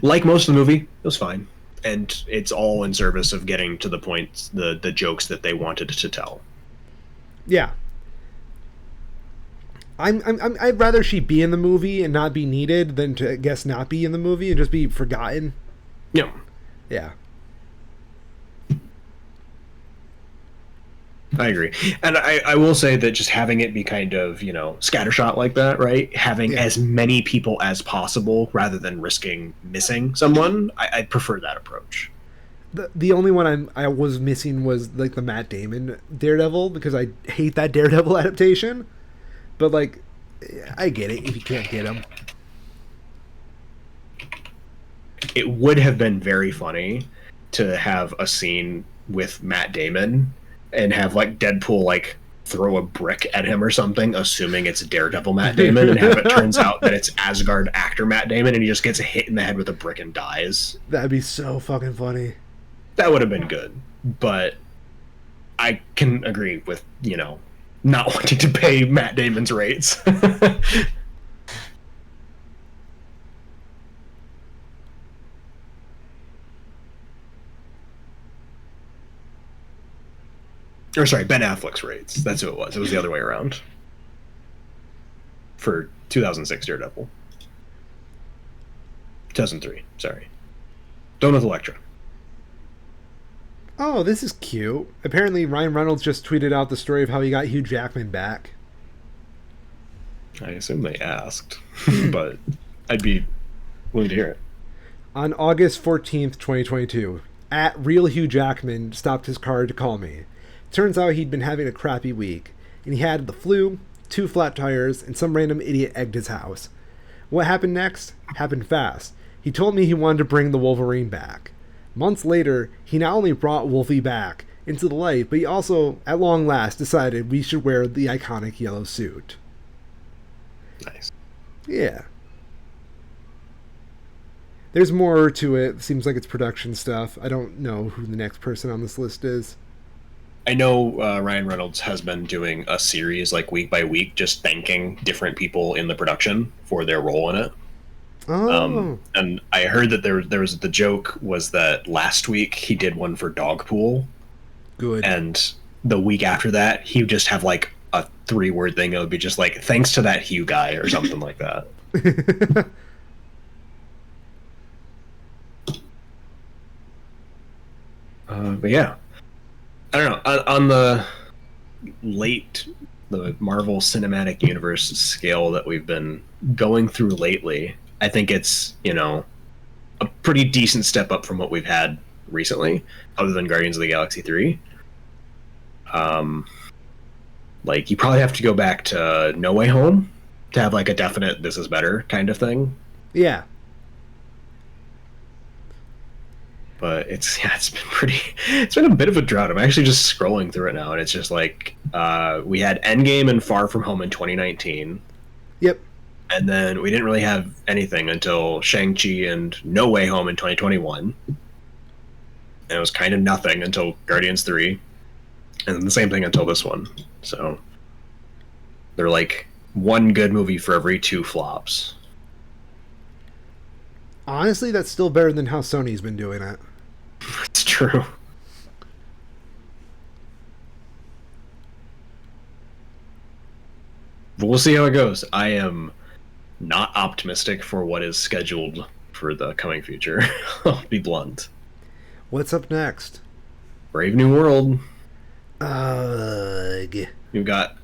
like most of the movie, it was fine. And it's all in service of getting to the points, the jokes that they wanted to tell. Yeah. I'd rather she be in the movie and not be needed than to, I guess, not be in the movie and just be forgotten. Yeah. Yeah. I agree. And I will say that just having it be kind of, scattershot like that, right? Having as many people as possible rather than risking missing someone, I prefer that approach. The only one I was missing was, like, the Matt Damon Daredevil, because I hate that Daredevil adaptation. But, like, I get it if you can't get him. It would have been very funny to have a scene with Matt Damon and have, like, Deadpool, like, throw a brick at him or something, assuming it's Daredevil Matt Damon, and have it turns out that it's Asgard actor Matt Damon, and he just gets hit in the head with a brick and dies. That'd be so fucking funny. That would have been good. But I can agree with, not wanting to pay Matt Damon's rates. Or sorry, Ben Affleck's rates. That's who it was. It was the other way around. For 2006 Daredevil. 2003, sorry. Done with Elektra. Oh, this is cute. Apparently Ryan Reynolds just tweeted out the story of how he got Hugh Jackman back. I assume they asked, but I'd be willing to hear it. On August 14th, 2022, at Real Hugh Jackman stopped his car to call me. Turns out he'd been having a crappy week, and he had the flu, 2 flat tires, and some random idiot egged his house. What happened next? Happened fast. He told me he wanted to bring the Wolverine back. Months later, he not only brought Wolfie back into the light, but he also, at long last, decided we should wear the iconic yellow suit. Nice. Yeah. There's more to it. Seems like it's production stuff. I don't know who the next person on this list is. I know Ryan Reynolds has been doing a series like week by week, just thanking different people in the production for their role in it. Oh, And I heard that there was the joke was that last week he did one for Dogpool, good. and the week after that he would just have like a 3-word thing. It would be just like thanks to that Hugh guy or something like that. But yeah, I don't know. On the Marvel Cinematic Universe scale that we've been going through lately, I think it's, a pretty decent step up from what we've had recently, other than Guardians of the Galaxy 3. Like, you probably have to go back to No Way Home to have like a definite "this is better" kind of thing. Yeah. But it's been a bit of a drought. I'm actually just scrolling through it now, and it's just like we had Endgame and Far From Home in 2019. Yep. And then we didn't really have anything until Shang-Chi and No Way Home in 2021. And it was kind of nothing until Guardians 3. And then the same thing until this one. So they're like one good movie for every 2 flops. Honestly, that's still better than how Sony's been doing it. It's true. But we'll see how it goes. I am not optimistic for what is scheduled for the coming future. I'll be blunt. What's up next? Brave New World. Ugh. You've got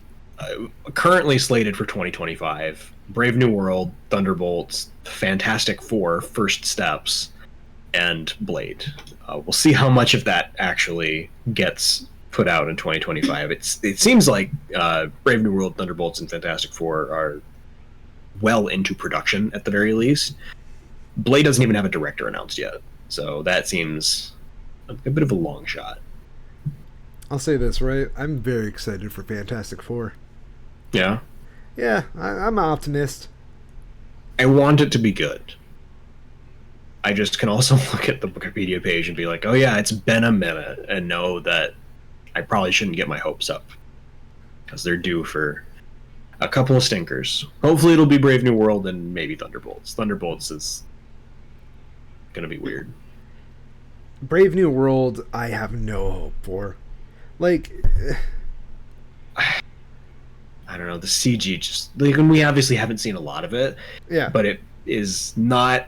currently slated for 2025. Brave New World, Thunderbolts, Fantastic Four, First Steps, and Blade. We'll see how much of that actually gets put out in 2025. It seems like Brave New World, Thunderbolts, and Fantastic Four are well into production at the very least. Blade doesn't even have a director announced yet, so that seems a bit of a long shot. I'll say this, right? I'm very excited for Fantastic Four. Yeah? Yeah, I'm an optimist. I want it to be good. I just can also look at the Wikipedia page and be like, oh yeah, it's been a minute, and know that I probably shouldn't get my hopes up. Because they're due for a couple of stinkers. Hopefully it'll be Brave New World and maybe Thunderbolts. Thunderbolts is going to be weird. Brave New World, I have no hope for. Like, I don't know, the CG just, like, we obviously haven't seen a lot of it. yeah. But it is not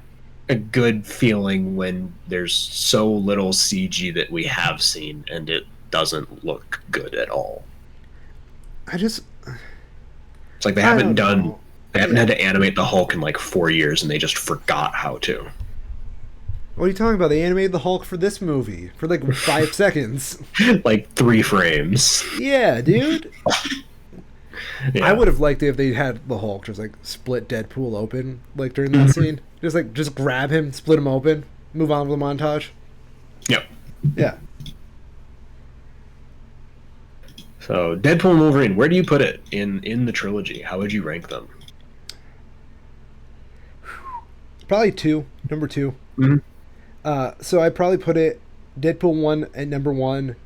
a good feeling when there's so little CG that we have seen and it doesn't look good at all. It's like they haven't had to animate the Hulk in like 4 years and they just forgot how to. What are you talking about? They animated the Hulk for this movie for like 5 seconds. Like 3 frames. Yeah, dude. Yeah. I would have liked it if they had the Hulk just like split Deadpool open like during that scene. Just grab him, split him open, move on with the montage. Yep. Yeah. So Deadpool and Wolverine, where do you put it in the trilogy? How would you rank them? Probably 2, number 2. Mm-hmm. So I'd probably put it Deadpool 1 at number 1,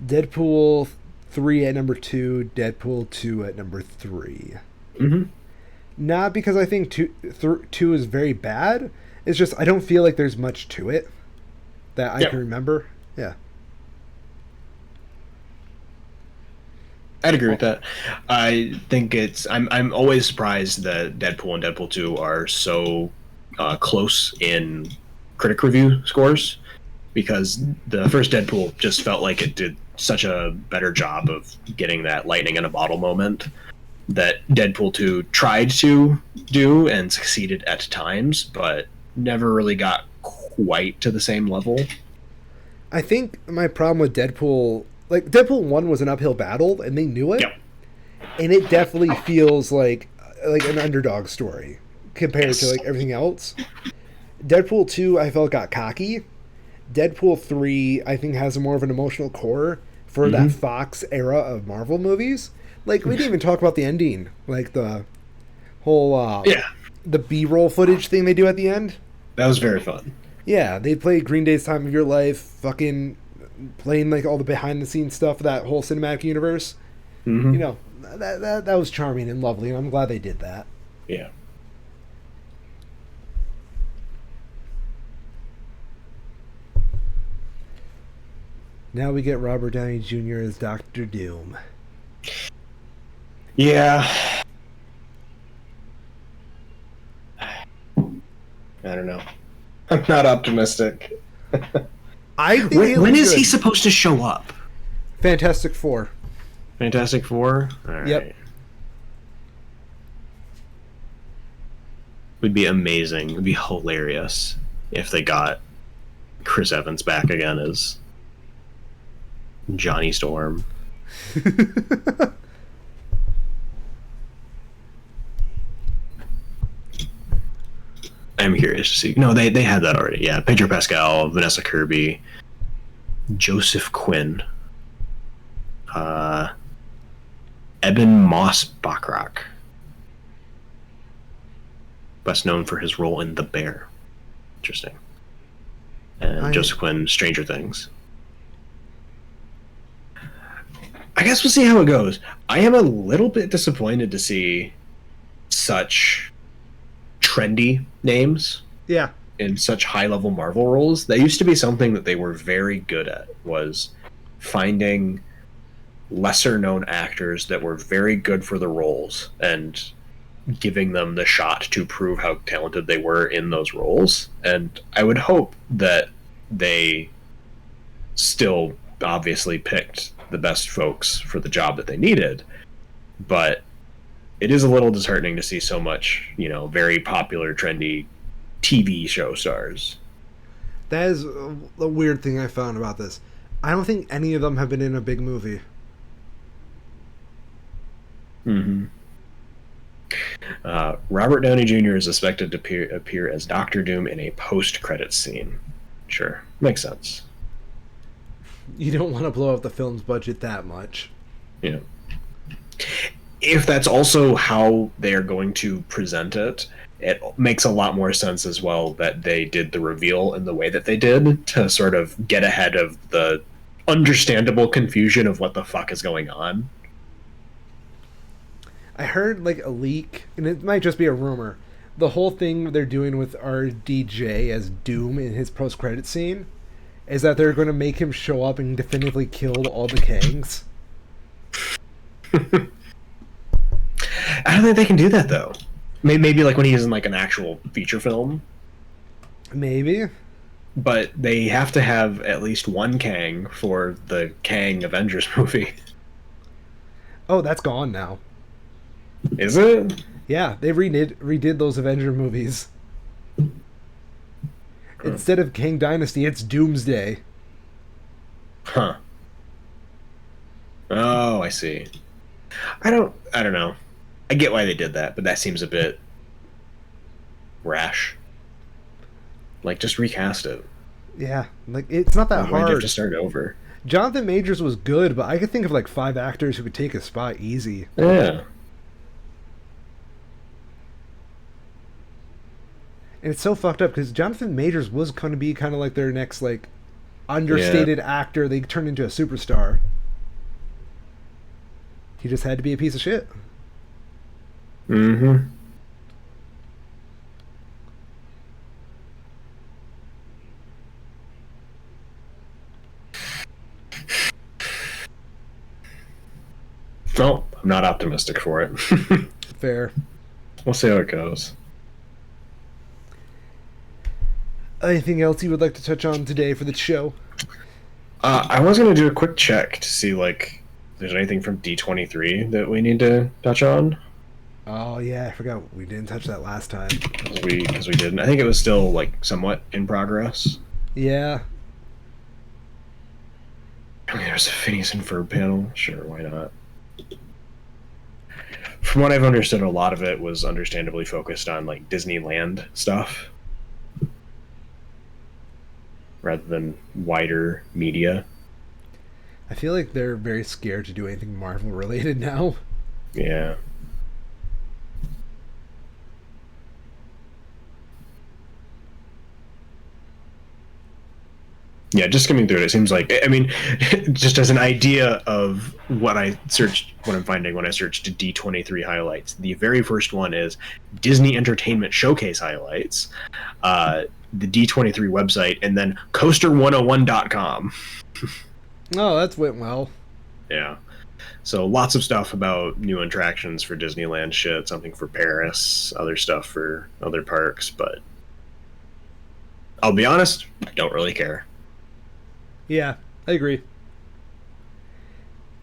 Deadpool 3 at number 2, Deadpool 2 at number 3. Mm-hmm. Not because I think 2 is very bad. It's just I don't feel like there's much to it that I can remember. Yeah. I'd agree with that. I think I'm always surprised that Deadpool and Deadpool 2 are so close in critic review scores, because the first Deadpool just felt like it did such a better job of getting that lightning in a bottle moment that Deadpool 2 tried to do and succeeded at times, but never really got quite to the same level. I think my problem with Deadpool, like Deadpool 1 was an uphill battle and they knew it. Yep. And it definitely feels like an underdog story compared to like everything else. Deadpool 2 I felt got cocky. Deadpool 3 I think has more of an emotional core for that Fox era of Marvel movies. Like, we didn't even talk about the ending. Like, the whole, the B-roll footage thing they do at the end. That was very fun. Yeah, they played Green Day's Time of Your Life, fucking playing like all the behind the scenes stuff of that whole cinematic universe. You Hmm. know, that was charming and lovely, and I'm glad they did that. Yeah. Now we get Robert Downey Jr. as Doctor Doom. Yeah. I don't know. I'm not optimistic. I think when, it when looks is he good. supposed to show up? Fantastic Four. Fantastic Four? All Yep. right. Would be amazing. It would be hilarious if they got Chris Evans back again as Johnny Storm. I'm curious to see. No, they had that already. Yeah, Pedro Pascal, Vanessa Kirby, Joseph Quinn, uh, Eben Moss Bachrach, best known for his role in The Bear. Interesting. And Joseph Quinn, Stranger Things. I guess we'll see how it goes. I am a little bit disappointed to see such trendy names Yeah. in such high-level Marvel roles. That used to be something that they were very good at, was finding lesser-known actors that were very good for the roles and giving them the shot to prove how talented they were in those roles. And I would hope that they still obviously picked the best folks for the job that they needed, but it is a little disheartening to see so much, very popular, trendy TV show stars. That is a weird thing I found about this. I don't think any of them have been in a big movie. Mm-hmm. Robert Downey Jr. is expected to appear as Doctor Doom in a post-credits scene. Sure, makes sense. You don't want to blow up the film's budget that much. Yeah. If that's also how they are going to present it, it makes a lot more sense as well that they did the reveal in the way that they did to sort of get ahead of the understandable confusion of what the fuck is going on. I heard like a leak, and it might just be a rumor. The whole thing they're doing with RDJ as Doom in his post-credit scene is that they're going to make him show up and definitively kill all the Kangs. I don't think they can do that though. Maybe like when he's in like an actual feature film. Maybe. But they have to have at least one Kang for the Kang Avengers movie. Oh, that's gone now. Is it? Yeah, they redid those Avenger movies. Instead of Kang Dynasty, it's Doomsday. Huh. Oh, I see. I don't know. I get why they did that, but that seems a bit rash. Like, just recast it. Yeah, like it's not that Why'd you have hard. to start over? Jonathan Majors was good, but I could think of like 5 actors who could take his spot easy. Yeah. And it's so fucked up because Jonathan Majors was going to be kind of like their next like understated actor. They turned into a superstar. He just had to be a piece of shit. Mm-hmm. No, I'm not optimistic for it. Fair. We'll see how it goes. Anything else you would like to touch on today for the show? I was going to do a quick check to see, like, if there's anything from D23 that we need to touch on. Oh yeah, I forgot we didn't touch that last time. Because we didn't. I think it was still, like, somewhat in progress. Yeah. I mean, there's a Phineas and Ferb panel. Sure, why not? From what I've understood, a lot of it was understandably focused on, like, Disneyland stuff rather than wider media. I feel like they're very scared to do anything Marvel related now. Yeah. Yeah, just skimming through it, it seems like, I mean, just as an idea of what I searched, what I'm finding when I searched D23 highlights, the very first one is Disney Entertainment Showcase highlights, the D23 website, and then coaster101.com. Oh, that's went well. Yeah. So lots of stuff about new attractions for Disneyland shit, something for Paris, other stuff for other parks, but I'll be honest, I don't really care. Yeah, I agree.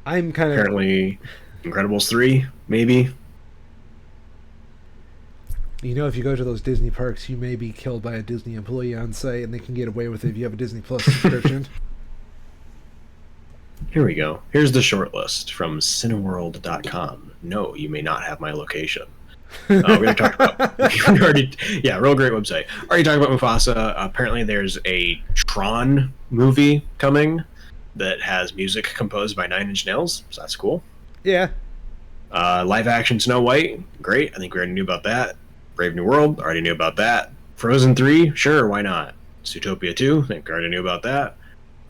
I'm kind of Apparently, Incredibles 3, maybe. if you go to those Disney parks, you may be killed by a Disney employee on site, and they can get away with it if you have a Disney Plus subscription. Here we go. Here's the short list from Cineworld.com. No, you may not have my location. We already talked about. Yeah, real great website. Already talked about Mufasa. Apparently, there's a Tron movie coming that has music composed by Nine Inch Nails, so that's cool. Yeah. Live action Snow White, great. I think we already knew about that. Brave New World, already knew about that. Frozen 3, sure, why not? Zootopia 2, I think we already knew about that.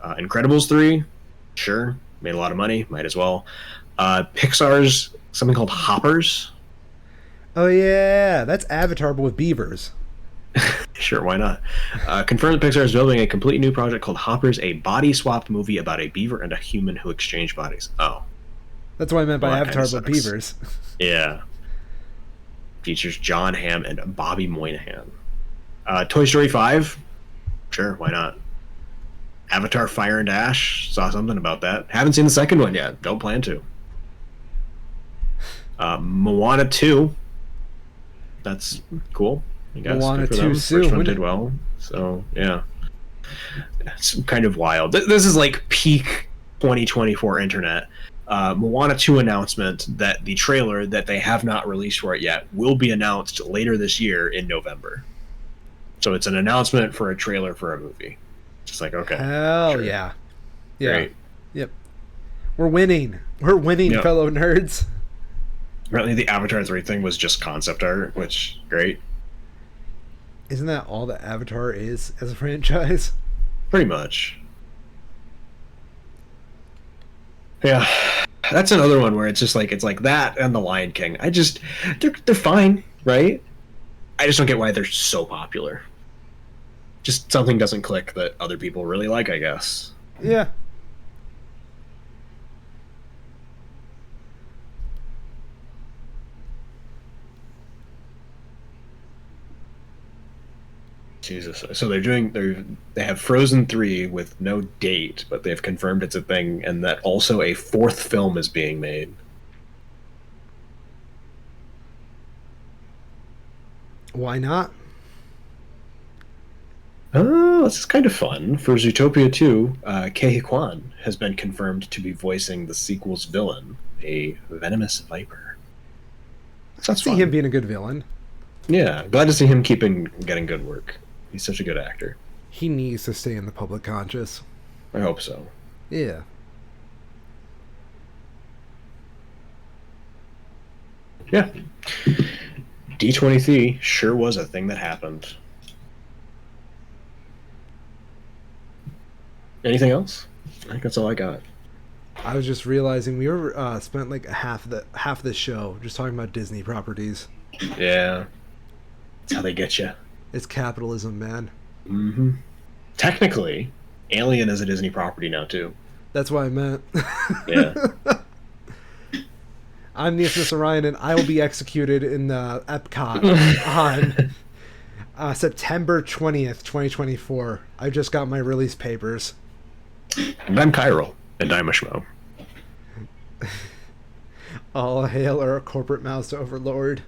Incredibles 3, sure, made a lot of money, might as well. Pixar's something called Hoppers. Oh yeah, that's Avatar but with beavers. Sure, why not? Confirmed that Pixar is building a completely new project called Hoppers, a body swap movie about a beaver and a human who exchange bodies. Oh. That's what I meant by Well, Avatar but sucks. beavers. Yeah. Features John Hamm and Bobby Moynihan. Toy Story 5? Sure, why not? Avatar Fire and Ash? Saw something about that. Haven't seen the second one yet. Don't plan to. Moana 2. That's cool, I guess. Moana Good for 2 them. soon, First one wouldn't did it? well. So, yeah. It's kind of wild. This is like peak 2024 internet. Moana 2 announcement that the trailer that they have not released for it yet will be announced later this year in November. So it's an announcement for a trailer for a movie. Just like, okay. Hell sure. yeah. Yeah. Great. Yep. We're winning. We're winning, Yep. fellow nerds. Apparently the Avatar 3 thing was just concept art, which, great. Isn't that all that Avatar is as a franchise? Pretty much. Yeah. That's another one where it's just like, it's like that and The Lion King. They're fine, right? I just don't get why they're so popular. Just something doesn't click that other people really like, I guess. Yeah. Jesus. So they have Frozen 3 with no date, but they've confirmed it's a thing, and that also a fourth film is being made. Why not? Oh, this is kind of fun. For Zootopia 2, Ke Kwan has been confirmed to be voicing the sequel's villain, a venomous viper. So that's See fun. him being a good villain. Yeah, glad to see him getting good work. He's such a good actor. He needs to stay in the public conscious. I hope so. Yeah. Yeah. D23 sure was a thing that happened. Anything else? I think that's all I got. I was just realizing we were spent like half the show just talking about Disney properties. Yeah. That's how they get you. It's capitalism, man. Mm-hmm. Technically, Alien is a Disney property now, too. That's what I meant. Yeah. I'm the Miss Orion, and I will be executed in Epcot on September 20th, 2024. I just got my release papers. And I'm Chiral, and I'm a Schmo. All hail our corporate mouse overlord.